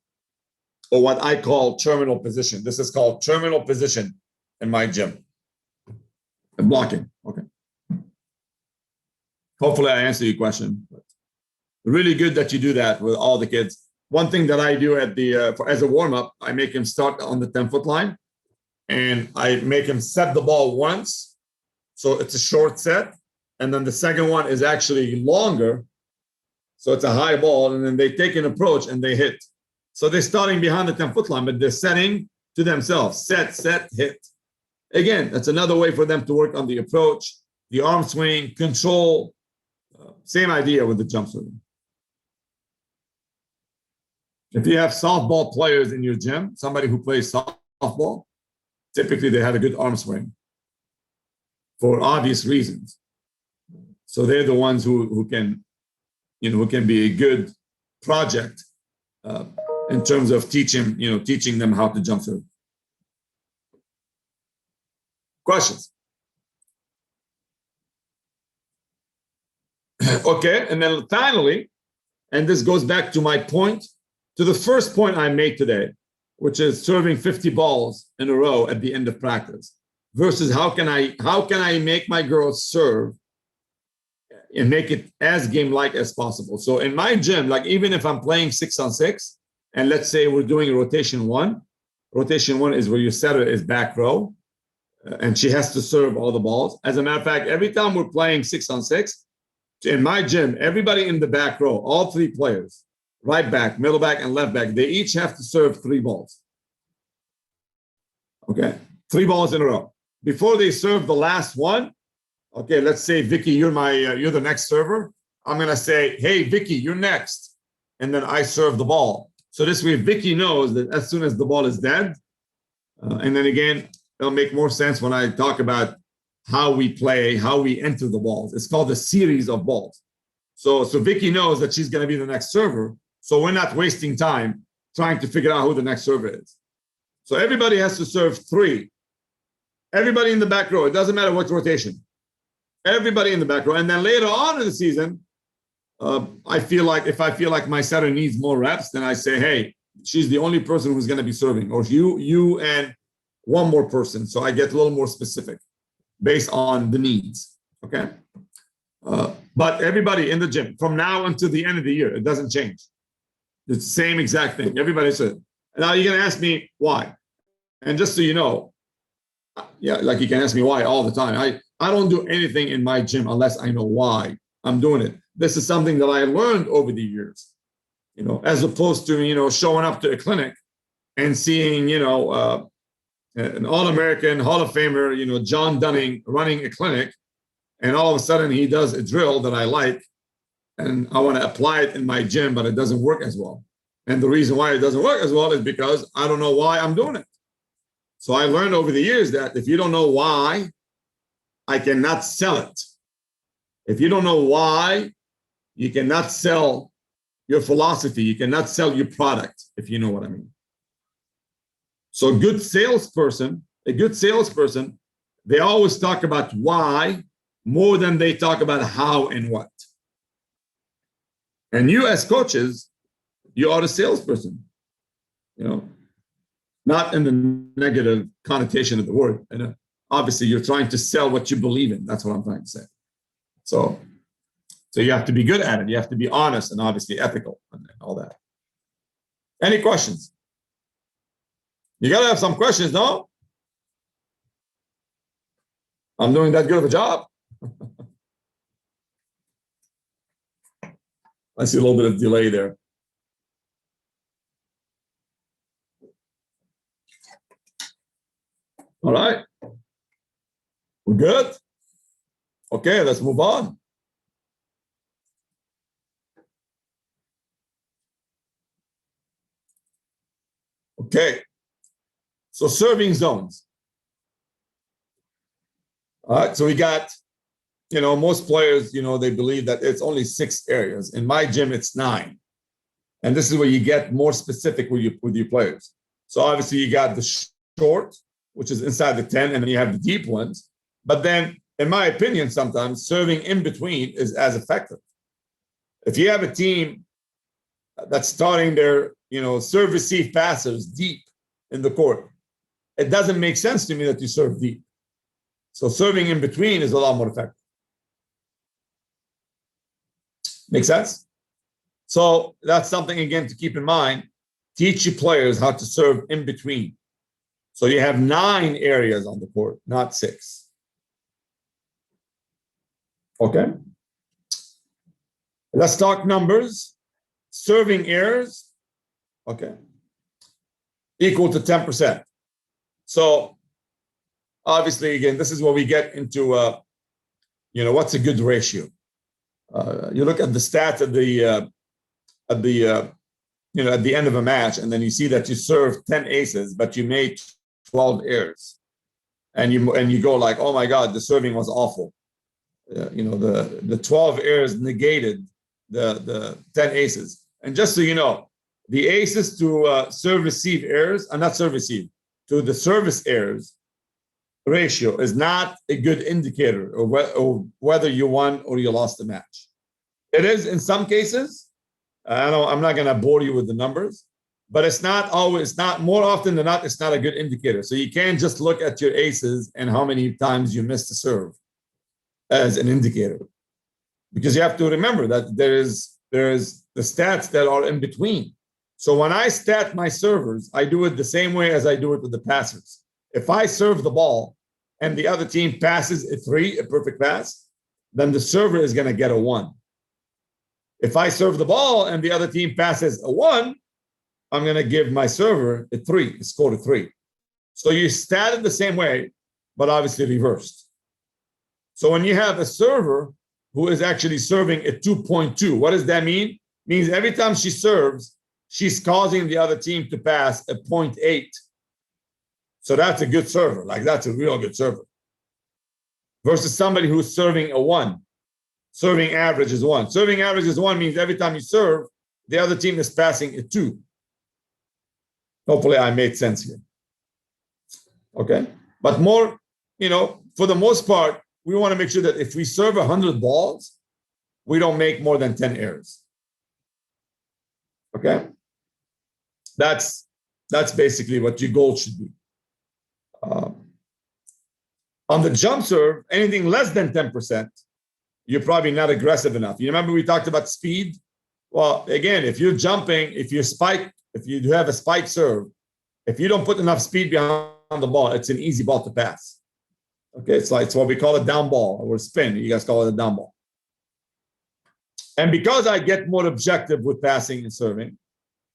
or what I call terminal position. This is called terminal position in my gym. Blocking. Okay. Hopefully I answer your question. But really good that you do that with all the kids. One thing that I do as a warm-up, I make him start on the 10-foot line, and I make him set the ball once. So it's a short set. And then the second one is actually longer. So it's a high ball. And then they take an approach and they hit. So they're starting behind the 10-foot line, but they're setting to themselves. Set, hit. Again, that's another way for them to work on the approach, the arm swing, control. Same idea with the jump swing. If you have softball players in your gym, somebody who plays softball, typically they have a good arm swing for obvious reasons. So they're the ones who can be a good project in terms of teaching them how to jump serve. Questions? Okay, and then finally, and this goes back to my point, to the first point I made today, which is serving 50 balls in a row at the end of practice, versus how can I make my girls serve and make it as game-like as possible. So in my gym, like even if I'm playing 6-on-6, and let's say we're doing rotation one is where your setter is back row, and she has to serve all the balls. As a matter of fact, every time we're playing 6-on-6, in my gym, everybody in the back row, all three players, right back, middle back, and left back, they each have to serve 3 balls. Okay, 3 balls in a row. Before they serve the last one, okay, let's say, Vicky, you're the next server. I'm gonna say, hey, Vicky, you're next. And then I serve the ball. So this way, Vicky knows that as soon as the ball is dead, and then again, it'll make more sense when I talk about how we play, how we enter the balls. It's called a series of balls. So Vicky knows that she's going to be the next server. So we're not wasting time trying to figure out who the next server is. So everybody has to serve 3. Everybody in the back row. It doesn't matter what rotation. Everybody in the back row. And then later on in the season, if I feel like my setter needs more reps, then I say, hey, she's the only person who's going to be serving, or you and one more person. So I get a little more specific based on the needs. Okay. But everybody in the gym from now until the end of the year, it doesn't change. It's the same exact thing. Everybody said. Now you're going to ask me why. And just so you know, yeah, like you can ask me why all the time. I don't do anything in my gym unless I know why I'm doing it. This is something that I learned over the years, as opposed to, showing up to a clinic and seeing, an All-American Hall of Famer, John Dunning running a clinic, and all of a sudden he does a drill that I like, and I want to apply it in my gym, but it doesn't work as well. And the reason why it doesn't work as well is because I don't know why I'm doing it. So I learned over the years that if you don't know why, I cannot sell it. If you don't know why, you cannot sell your philosophy. You cannot sell your product, if you know what I mean. So a good salesperson, they always talk about why more than they talk about how and what. And you as coaches, you are a salesperson, not in the negative connotation of the word. And obviously you're trying to sell what you believe in. That's what I'm trying to say. So you have to be good at it. You have to be honest and obviously ethical and all that. Any questions? You got to have some questions, no? I'm doing that good of a job. I see a little bit of delay there. All right. We're good? Okay, let's move on. Okay. So serving zones. All right, so we got, most players, they believe that it's only 6 areas. In my gym, it's 9. And this is where you get more specific with your players. So obviously you got the short, which is inside the 10, and then you have the deep ones. But then, in my opinion, sometimes serving in between is as effective. If you have a team that's starting their, serve receive passes deep in the court, it doesn't make sense to me that you serve deep. So serving in between is a lot more effective. Make sense? So that's something, again, to keep in mind. Teach your players how to serve in between. So you have 9 areas on the court, not 6. Okay. Let's talk numbers. Serving errors, okay, equal to 10%. So obviously, again, this is where we get into, what's a good ratio? You look at the stats at the end of a match, and then you see that you serve 10 aces, but you made 12 errors, and you go like, oh my God, the serving was awful. The 12 errors negated the 10 aces. And just so you know, the aces to serve receive errors, not serve receive, to the service errors ratio is not a good indicator of whether you won or you lost the match. It is in some cases. I'm not going to bore you with the numbers, but it's not more often than not, it's not a good indicator. So you can't just look at your aces and how many times you missed the serve as an indicator, because you have to remember that there's the stats that are in between. So when I stat my servers, I do it the same way as I do it with the passers. If I serve the ball and the other team passes a 3, a perfect pass, then the server is going to get a 1. If I serve the ball and the other team passes a 1, I'm going to give my server a 3, a score of 3. So you stat it the same way, but obviously reversed. So when you have a server who is actually serving a 2.2, what does that mean? It means every time she serves, she's causing the other team to pass a 0.8. So that's a good server. Like, that's a real good server. Versus somebody who's serving a 1. Serving average is 1. Serving average is 1 means every time you serve, the other team is passing a 2. Hopefully I made sense here. Okay. But more, for the most part, we want to make sure that if we serve 100 balls, we don't make more than 10 errors. Okay. That's basically what your goal should be. On the jump serve, anything less than 10%, you're probably not aggressive enough. You remember we talked about speed? Well, again, if you're jumping, if you have a spike serve, if you don't put enough speed behind the ball, it's an easy ball to pass. Okay, it's what we call a down ball or spin. You guys call it a down ball. And because I get more objective with passing and serving,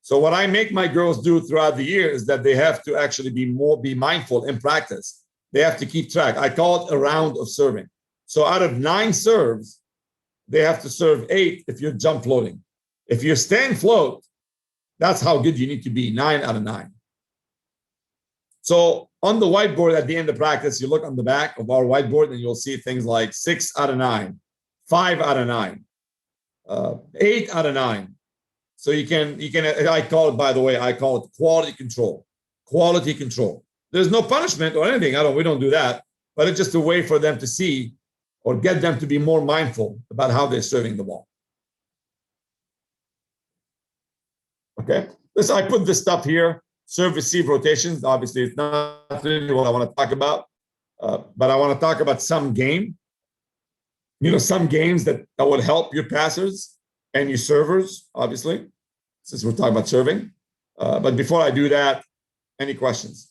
so what I make my girls do throughout the year is that they have to actually be mindful in practice. They have to keep track. I call it a round of serving. So out of 9 serves, they have to serve 8 if you're jump floating. If you're staying float, that's how good you need to be, 9 out of 9. So on the whiteboard at the end of practice, you look on the back of our whiteboard and you'll see things like 6 out of 9, 5 out of 9, 8 out of 9. So you can, I call it, by the way, I call it quality control. Quality control. There's no punishment or anything. We don't do that, but it's just a way for them to see or get them to be more mindful about how they're serving the ball. Okay. I put this stuff here. Serve receive rotations. Obviously, it's not really what I want to talk about, but I want to talk about some game. Some games that would help your passers and your servers, obviously, since we're talking about serving. But before I do that, any questions?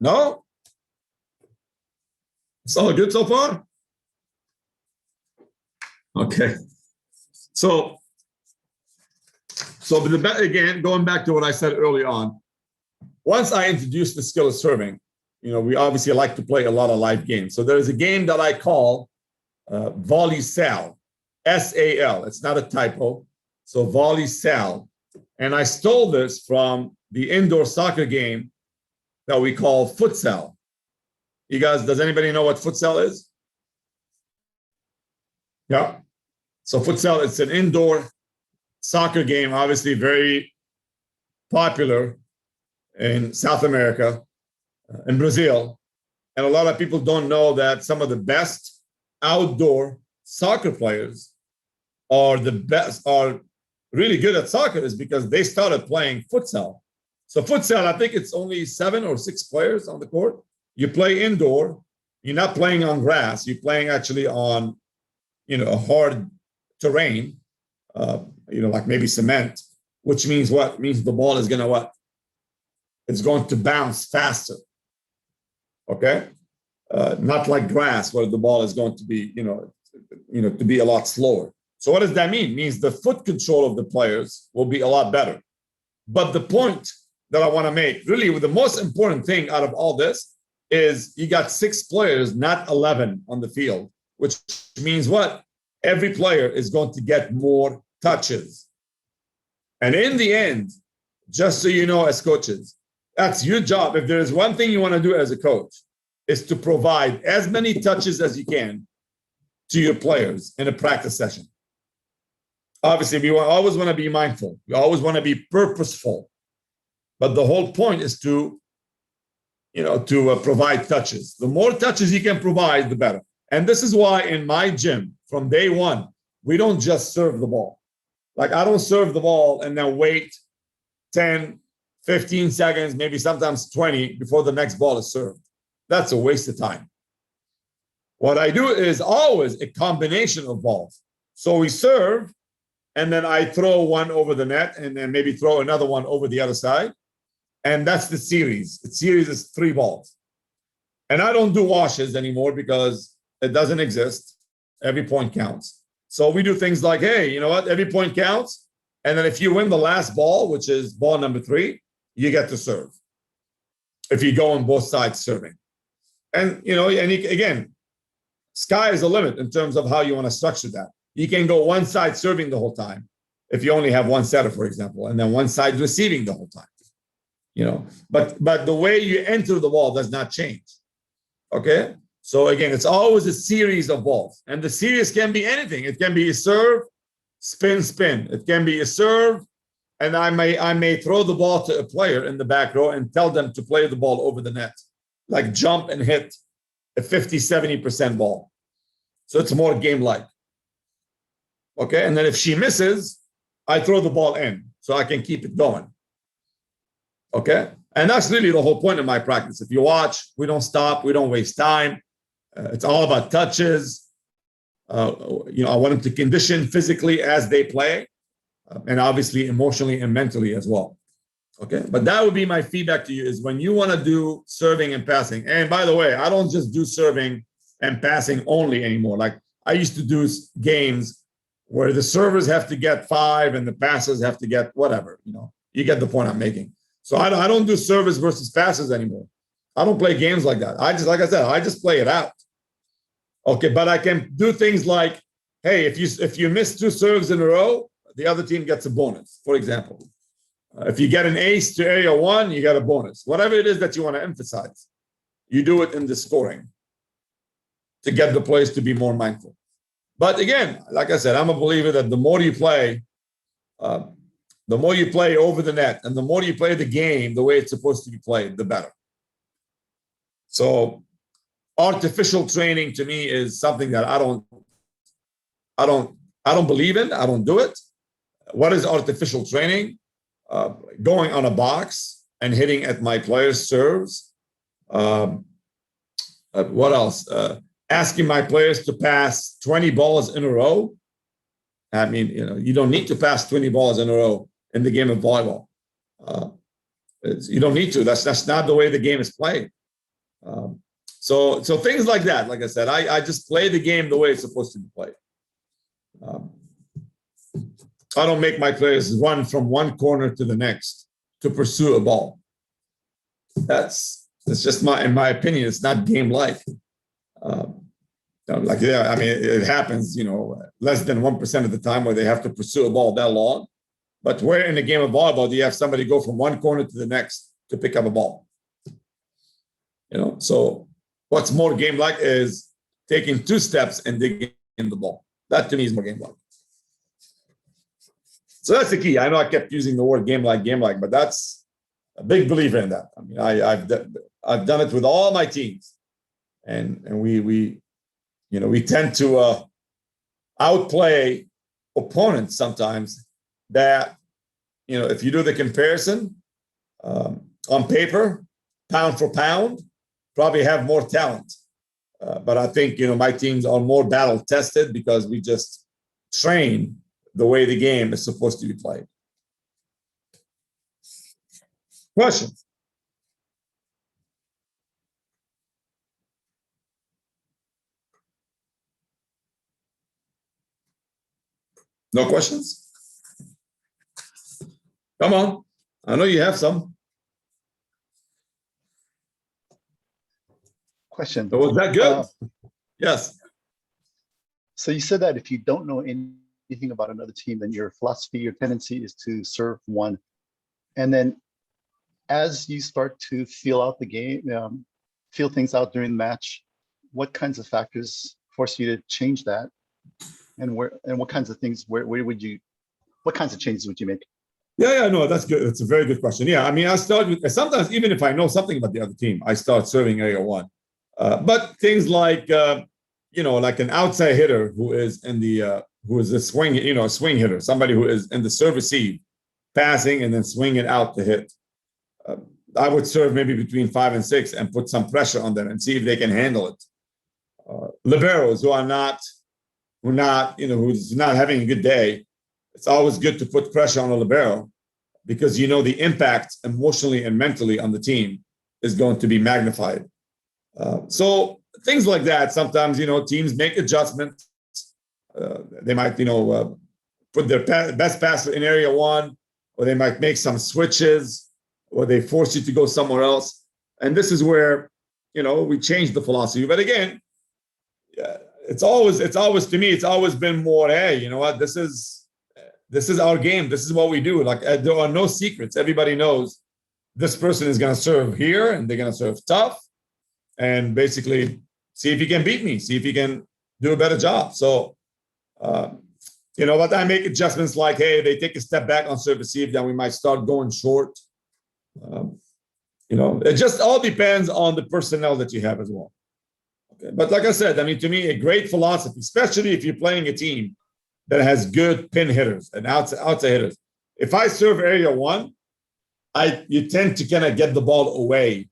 No? It's all good so far? Okay. So again, going back to what I said early on, once I introduced the skill of serving, we obviously like to play a lot of live games. So there's a game that I call Volley Sal, S-A-L. It's not a typo. So Volley Sal. And I stole this from the indoor soccer game that we call futsal. You guys, does anybody know what futsal is? Yeah. So futsal, it's an indoor soccer game, obviously very popular in South America, in Brazil. And a lot of people don't know that some of the best outdoor soccer players are really good at soccer is because they started playing futsal. So futsal, I think it's only 7 or 6 players on the court. You play indoor. You're not playing on grass. You're playing actually on, a hard terrain, like maybe cement, which means what? It means the ball is going to what? It's going to bounce faster. Okay? Not like grass where the ball is going to be, to be a lot slower. So what does that mean? It means the foot control of the players will be a lot better. But the point that I want to make, really the most important thing out of all this is you got 6 players, not 11 on the field, which means what? Every player is going to get more touches. And in the end, just so you know, as coaches, that's your job. If there's one thing you want to do as a coach, is to provide as many touches as you can to your players in a practice session. Obviously, we always want to be mindful. We always want to be purposeful. But the whole point is to provide touches. The more touches you can provide, the better. And this is why in my gym, from day one, we don't just serve the ball. Like I don't serve the ball and then wait 10, 15 seconds, maybe sometimes 20 before the next ball is served. That's a waste of time. What I do is always a combination of balls. So we serve, and then I throw one over the net and then maybe throw another one over the other side. And that's the series. The series is 3 balls. And I don't do washes anymore because it doesn't exist. Every point counts. So we do things like, hey, you know what? Every point counts. And then if you win the last ball, which is ball number 3, you get to serve. If you go on both sides serving. And, again, sky is the limit in terms of how you want to structure that. You can go one side serving the whole time if you only have one setter, for example, and then one side receiving the whole time. But the way you enter the ball does not change. Okay? So again, it's always a series of balls. And the series can be anything. It can be a serve, spin, spin. It can be a serve, and I may throw the ball to a player in the back row and tell them to play the ball over the net, like jump and hit a 50, 70% ball. So it's more game-like. Okay, and then if she misses, I throw the ball in so I can keep it going. Okay, and that's really the whole point of my practice. If you watch, we don't stop, we don't waste time. It's all about touches. I want them to condition physically as they play, and obviously emotionally and mentally as well. Okay, but that would be my feedback to you is when you want to do serving and passing. And by the way, I don't just do serving and passing only anymore. Like I used to do games where the servers have to get 5 and the passers have to get whatever. You get the point I'm making. So I don't do servers versus passes anymore. I don't play games like that. Like I said, I just play it out. Okay, but I can do things like, hey, if you miss 2 serves in a row, the other team gets a bonus, for example. If you get an ace to area 1, you get a bonus. Whatever it is that you want to emphasize, you do it in the scoring to get the players to be more mindful. But again, like I said, I'm a believer that the more you play over the net and the more you play the game the way it's supposed to be played, the better. So artificial training to me is something that I don't believe in. I don't do it. What is artificial training? Going on a box and hitting at my players' serves. What else? Asking my players to pass 20 balls in a row. I mean, you don't need to pass 20 balls in a row in the game of volleyball. You don't need to. That's not the way the game is played. So things like that. Like I said, I just play the game the way it's supposed to be played. I don't make my players run from one corner to the next to pursue a ball. That's just in my opinion, it's not game-like. Like, yeah, I mean, it happens, less than 1% of the time where they have to pursue a ball that long. But where in the game of volleyball do you have somebody go from one corner to the next to pick up a ball? So what's more game-like is taking 2 steps and digging in the ball. That to me is more game-like. So that's the key. I know I kept using the word game-like, but that's a big believer in that. I mean, I've done it with all my teams, and we tend to outplay opponents sometimes. That if you do the comparison on paper, pound for pound, probably have more talent. But I think my teams are more battle tested because we just train the way the game is supposed to be played. Questions? No questions? Come on. I know you have some.
Question.
So was that good? Yes.
So you said that if you don't know anything about another team, then your philosophy, your tendency is to serve one. And then as you start to feel out the game, feel things out during the match, what kinds of factors force you to change that? And what kinds of things, what kinds of changes would you make?
Yeah, no, that's good. That's a very good question. Yeah, I mean, I start with, sometimes even if I know something about the other team, I start serving area one. But things like, like an outside hitter who is a swing, a swing hitter, somebody who is in the serve receive, passing and then swinging out to hit. I would serve maybe between 5 and 6 and put some pressure on them and see if they can handle it. Liberos who's not having a good day, it's always good to put pressure on a libero because the impact emotionally and mentally on the team is going to be magnified. So things like that. Sometimes teams make adjustments. They might put their best passer in area one, or they might make some switches, or they force you to go somewhere else. And this is where we change the philosophy. But again, it's always to me, it's always been more, hey, you know what, this is our game. This is what we do. Like there are no secrets. Everybody knows this person is going to serve here and they're going to serve tough and basically see if he can beat me, see if he can do a better job. So, but I make adjustments like, hey, they take a step back on serve receive, then we might start going short. It just all depends on the personnel that you have as well. Okay. But like I said, I mean, to me, a great philosophy, especially if you're playing a team that has good pin hitters and outside hitters. If I serve area one, you tend to kind of get the ball away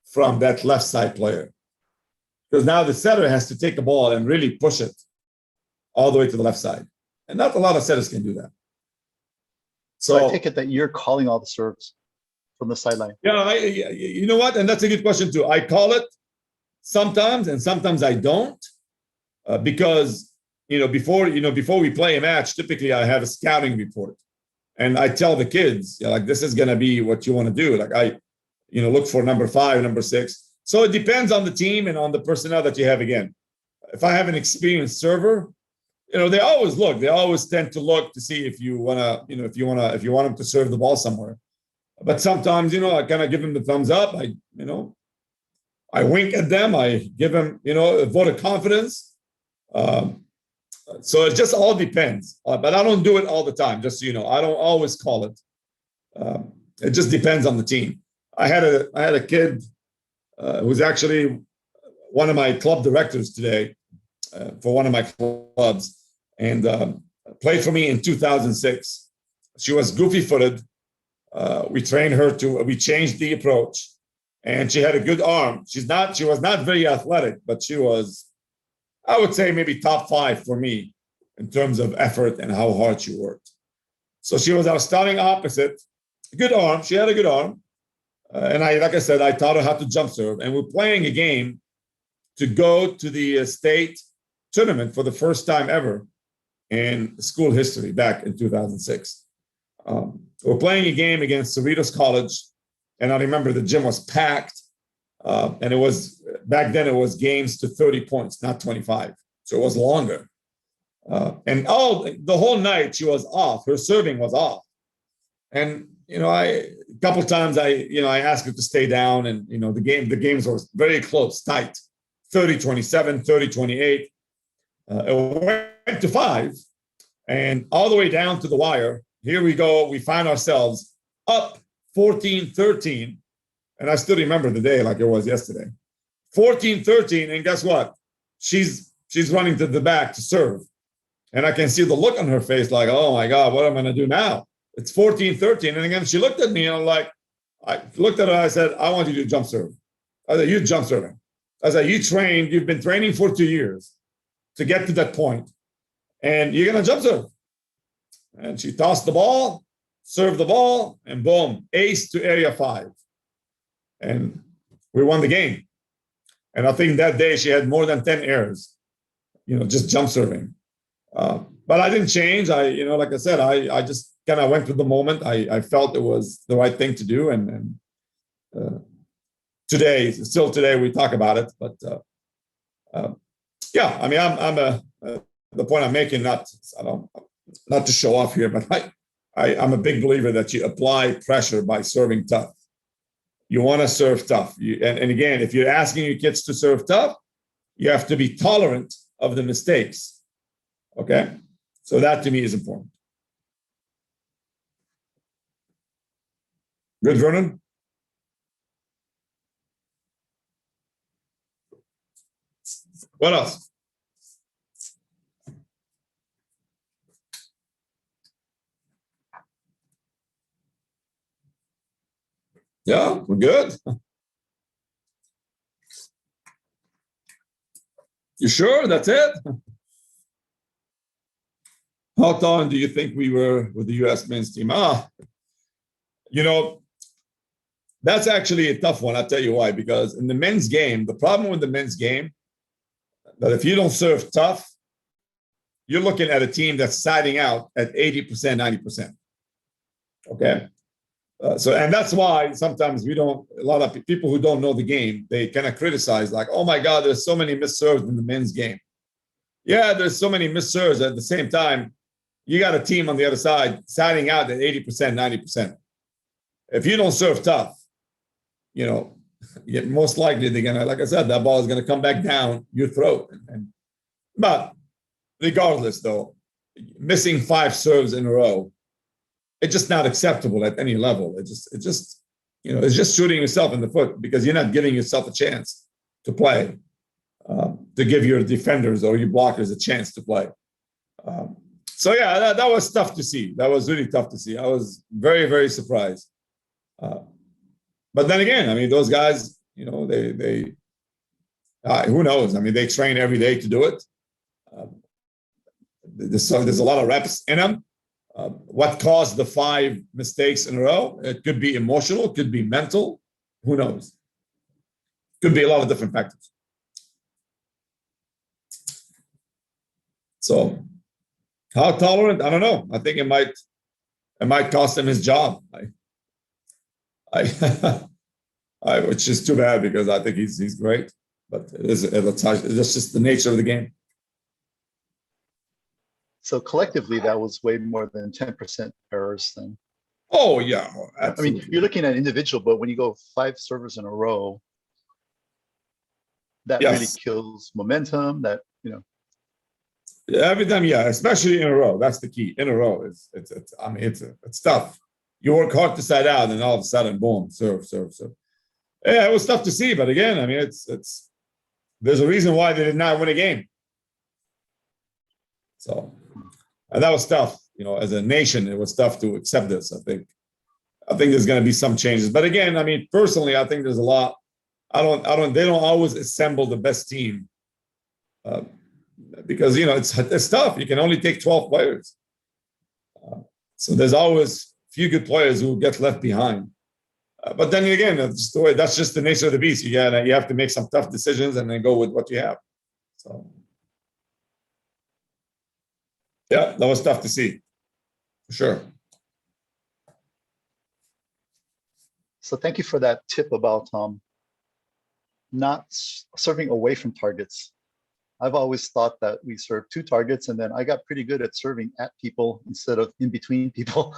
from that left side player. Because now the setter has to take the ball and really push it all the way to the left side. And not a lot of setters can do that.
So I take it that you're calling all the serves from the sideline.
Yeah, you know what? And that's a good question too. I call it sometimes, and sometimes I don't, because before we play a match, typically I have a scouting report, and I tell the kids like this is going to be what you want to do. Like I look for number 5, number 6. So it depends on the team and on the personnel that you have. Again, if I have an experienced server, they always tend to look to see if you want them to serve the ball somewhere. But sometimes, I kind of give them the thumbs up. I wink at them. I give them, a vote of confidence. So it just all depends. But I don't do it all the time. Just so you know, I don't always call it. It just depends on the team. I had a kid who's actually one of my club directors today for one of my clubs, and played for me in 2006. She was goofy-footed. We trained her we changed the approach, and she had a good arm. She was not very athletic, but she was, I would say, maybe top 5 for me in terms of effort and how hard she worked. So she was our starting opposite. Good arm. She had a good arm. And like I said, I taught her how to jump serve, and we're playing a game to go to the state tournament for the first time ever in school history back in 2006. We're playing a game against Cerritos College, and I remember the gym was packed, and it was back then it was games to 30 points, not 25, so it was longer. And the whole night she was off. Her serving was off, and a couple times I asked her to stay down, and the games were very close, tight, 30-27, 30-28. It went to 5, and all the way down to the wire. Here we go. We find ourselves up 14-13, and I still remember the day like it was yesterday. 14-13, and guess what? She's running to the back to serve, and I can see the look on her face, like, oh my God, what am I going to do now? It's 14-13, and again she looked at me, and I looked at her. I said, I want you to jump serve. I said, you jump serving. I said, you've been training for 2 years to get to that point, and you're going to jump serve. And she tossed the ball, served the ball, and boom, ace to area 5. And we won the game. And I think that day she had more than 10 errors, just jump serving. But I didn't change. Like I said, I just kind of went with the moment. I felt it was the right thing to do. And still today, we talk about it. But yeah, I mean, the point I'm making, not to show off here, but I'm a big believer that you apply pressure by serving tough. You want to serve tough. And again, if you're asking your kids to serve tough, you have to be tolerant of the mistakes. Okay? So that to me is important. Good, Vernon? What else? Yeah, we're good. You sure that's it? How tall do you think we were with the U.S. men's team? That's actually a tough one. I'll tell you why. Because in the men's game, the problem with the men's game, that if you don't serve tough, you're looking at a team that's siding out at 80%, 90%. Okay? And that's why sometimes a lot of people who don't know the game, they kind of criticize, like, oh my God, there's so many missed serves in the men's game. Yeah, there's so many missed serves. At the same time, you got a team on the other side siding out at 80%, 90%. If you don't serve tough, most likely they're gonna, like I said, that ball is gonna come back down your throat. But regardless, though, missing 5 serves in a row, it's just not acceptable at any level. It's just shooting yourself in the foot, because you're not giving yourself a chance to play, to give your defenders or your blockers a chance to play. So yeah, that was tough to see. That was really tough to see. I was very, very surprised. But then again, I mean, those guys, they who knows? I mean, they train every day to do it. There's a lot of reps in them. What caused the 5 mistakes in a row? It could be emotional, could be mental. Who knows? Could be a lot of different factors. So, how tolerant? I don't know. I think it might cost him his job. Which is too bad, because I think he's great. But it's just the nature of the game.
So collectively, that was way more than 10% errors then.
Oh, yeah. Absolutely.
I mean, you're looking at individual, but when you go 5 servers in a row, that really kills momentum.
Every time, yeah, especially in a row. That's the key. In a row, it's tough. You work hard to side out, and all of a sudden, boom, serve. Yeah, it was tough to see, but again, I mean, there's a reason why they did not win a game. So, and that was tough. As a nation, it was tough to accept this. I think there's going to be some changes, but again, I mean, personally, I think there's a lot. They don't always assemble the best team, because it's tough. You can only take 12 players, so there's always few good players who get left behind. But then again, that's the way. That's just the nature of the beast. You have to make some tough decisions and then go with what you have. So, yeah, that was tough to see, for sure.
So thank you for that tip about not serving away from targets. I've always thought that we serve two targets, and then I got pretty good at serving at people instead of in between people.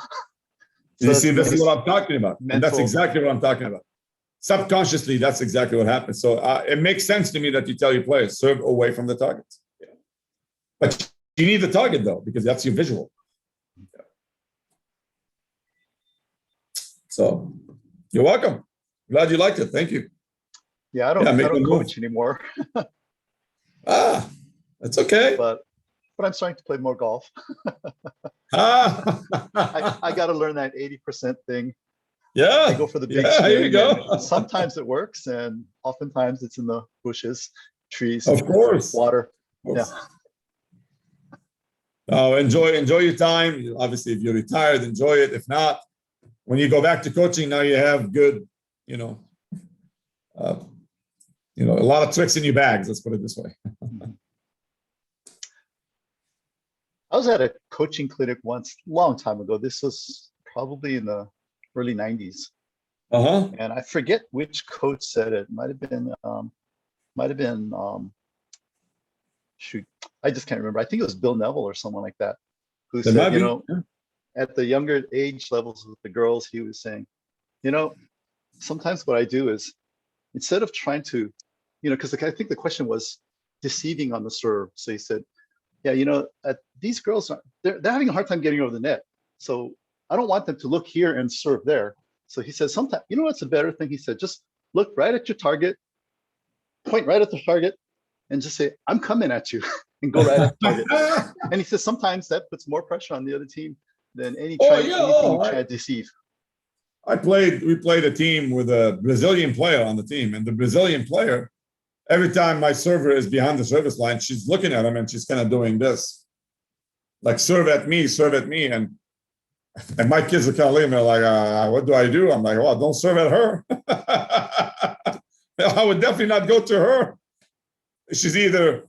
You see, this is what I'm talking about. And that's
mental-
exactly what I'm talking about. Subconsciously, that's exactly what happens. So it makes sense to me that you tell your players, serve away from the targets. Yeah. But you need the target, though, because that's your visual. Yeah. So you're welcome. Glad you liked it. Thank you.
Yeah, I don't
make them
coach anymore,
That's okay.
but I'm starting to play more golf.
Ah.
I got to learn that 80% thing.
Yeah.
I go for the big
Yeah, here you
swing,
go.
and sometimes it works, and oftentimes it's in the bushes, trees,
Of course.
water.
Of course.
Yeah.
Oh, enjoy your time. Obviously, if you're retired, enjoy it. If not, when you go back to coaching, now you have good, a lot of tricks in your bags. Let's put it this way.
I was at a coaching clinic once, long time ago. This was probably in the early 90s.
Uh-huh.
And I forget which coach said it. Might have been, shoot, I just can't remember. I think it was Bill Neville or someone like that, who
There
said,
might be.
at the younger age levels with the girls, he was saying, sometimes what I do is, instead of trying to, because I think the question was deceiving on the serve. So he said, yeah, these girls, they're having a hard time getting over the net. So I don't want them to look here and serve there. So he said, sometimes, what's a better thing? He said, just look right at your target, point right at the target, and just say, I'm coming at you, and go right at the target. And he says, sometimes that puts more pressure on the other team than anything you try to deceive.
We played a team with a Brazilian player on the team, and the Brazilian player, every time my server is behind the service line, she's looking at him and she's kind of doing this, like serve at me, and my kids are kind of looking at me like, what do I do? I'm like, well, don't serve at her. I would definitely not go to her. She's either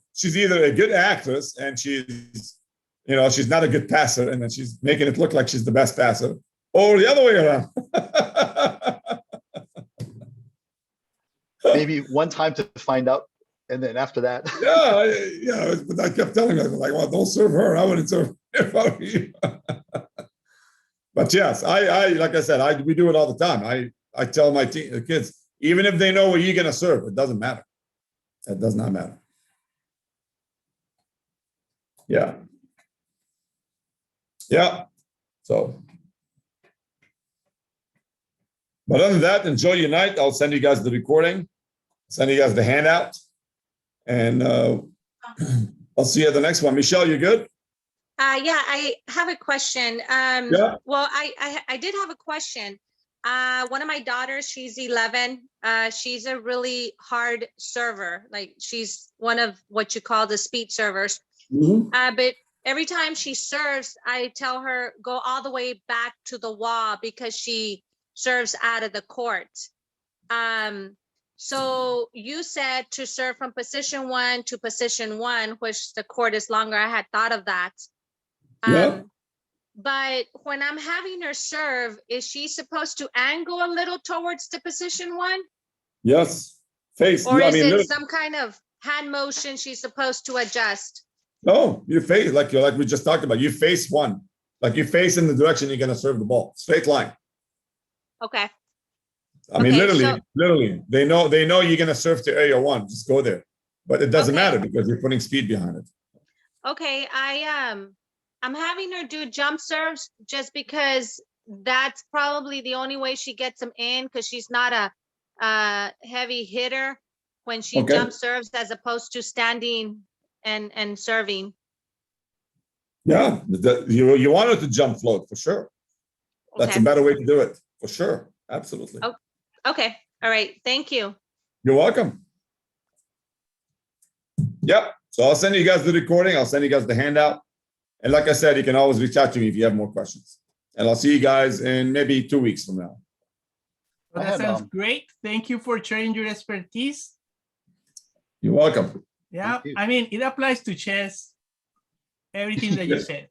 a good actress and she's not a good passer, and then she's making it look like she's the best passer, or the other way around.
Maybe one time to find out, and then after that.
But I kept telling her, like, well, don't serve her. I wouldn't serve if I were you. But yes, I like I said, we do it all the time. I tell my kids, even if they know where you're gonna serve, it doesn't matter. It does not matter. Yeah. So, but other than that, enjoy your night. I'll send you guys the recording, send you guys the handout, and I'll see you at the next one. Michelle, you good?
Yeah, I have a question.
Yeah.
Well, I did have a question. One of my daughters, she's 11. She's a really hard server. Like, she's one of what you call the speed servers. But every time she serves, I tell her, go all the way back to the wall because she serves out of the court. So you said to serve from position 1 to position 1, which the court is longer. I had thought of that. But when I'm having her serve, is she supposed to angle a little towards the position 1?
Yes. Face.
Or is it some kind of hand motion she's supposed to adjust?
No, you face like we just talked about. You face one, like you face in the direction you're gonna serve the ball, straight line.
Okay.
I mean, literally, they know you're gonna serve to area 1. Just go there, but it doesn't matter because you're putting speed behind it.
Okay, I'm having her do jump serves just because that's probably the only way she gets them in, because she's not a heavy hitter when she jump serves, as opposed to standing and serving.
Yeah, you want her to jump float for sure. That's a better way to do it for sure. Absolutely.
Oh, okay. All right. Thank you.
You're welcome. Yep. So I'll send you guys the recording. I'll send you guys the handout. And like I said, you can always reach out to me if you have more questions. And I'll see you guys in maybe 2 weeks from now.
Well,
I
that
have,
sounds great. Thank you for sharing your expertise.
You're welcome.
Yeah,
Thank you.
I mean, it applies to chess, everything that you said.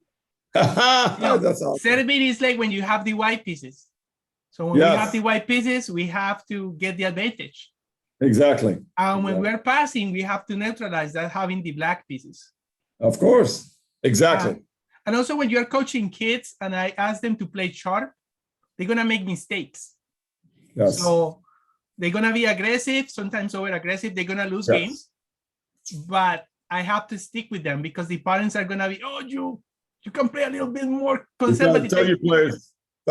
That's awesome.
Serving is like when you have the white pieces. So when we
Yes.
have the white pieces, we have to get the advantage.
Exactly.
And when
Exactly.
we're passing, we have to neutralize that having the black pieces.
Of course. Exactly.
And also when you're coaching kids and I ask them to play sharp, they're gonna make mistakes.
Yes.
So they're gonna be aggressive, sometimes over aggressive, they're gonna lose
Yes.
games. But I have to stick with them because the parents are gonna be, oh, you can play a little bit more conservative.
Tell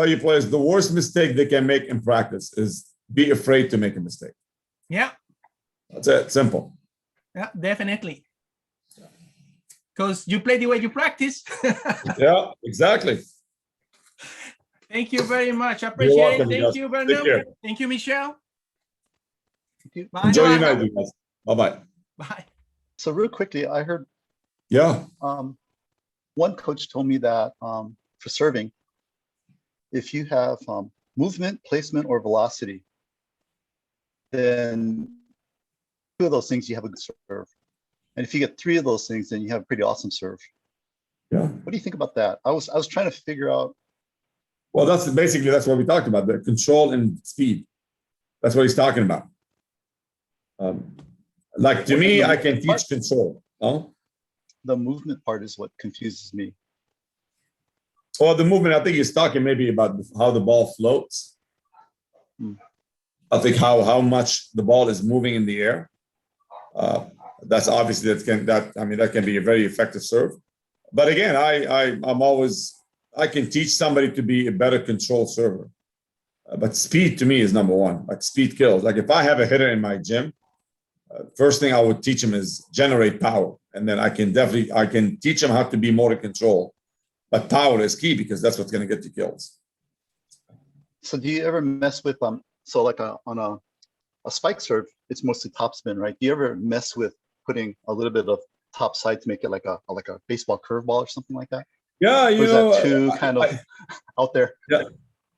your players the worst mistake they can make in practice is be afraid to make a mistake.
Yeah,
That's it. Simple.
yeah, definitely. Because you play the way you practice.
Yeah, exactly.
Thank you very much. I
You're
appreciate
welcome,
it.
you
Thank
guys.
you,
Take
Bernard.
care.
Thank you, Michelle.
Thank you.
Bye.
Enjoy your
welcome.
night, you guys. Bye-bye.
Bye.
So real quickly, I heard
Yeah.
one coach told me that for serving, if you have movement, placement, or velocity, then two of those things you have a good serve. And if you get three of those things, then you have a pretty awesome serve.
Yeah.
What do you think about that? I was trying to figure out.
Well, that's what we talked about, the control and speed. That's what he's talking about. Like to me, I can teach control. Huh?
The movement part is what confuses me.
Or the movement, I think he's talking maybe about how the ball floats. I think how much the ball is moving in the air. That's obviously that can be a very effective serve. But again, I can teach somebody to be a better control server. But speed to me is number one. Like speed kills. Like if I have a hitter in my gym, first thing I would teach him is generate power, and then I can teach him how to be more in control. But power is key because that's what's going to get you kills.
So do you ever mess with so like on a spike serve, it's mostly topspin, right? Do you ever mess with putting a little bit of top side to make it like a baseball curveball or something like that?
Yeah,
Or is that too kind of out there?
Yeah,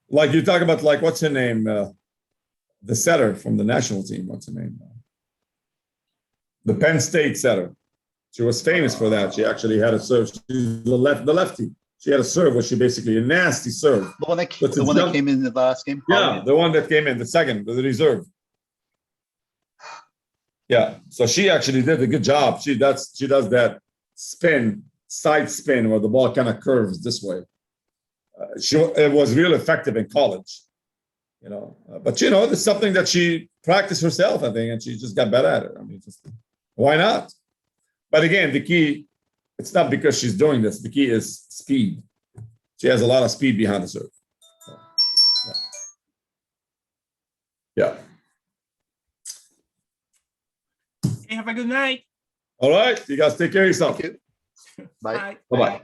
like you talk about, like what's her name, the setter from the national team. What's her name? The Penn State setter. She was famous for that. She actually had a serve. She's the lefty. She had a serve where she basically a nasty serve.
The one that came in the last game?
Yeah, the one that came in, the second, the reserve. Yeah, so she actually did a good job. She does that side spin where the ball kind of curves this way. It was real effective in college, but it's something that she practiced herself, I think, and she just got better at it. I mean, why not? But again, the key, it's not because she's doing this. The key is speed. She has a lot of speed behind the serve. Yeah.
Hey, have a good night.
All right. You guys take care of yourself.
Thank you. Bye.
Bye.
Bye-bye.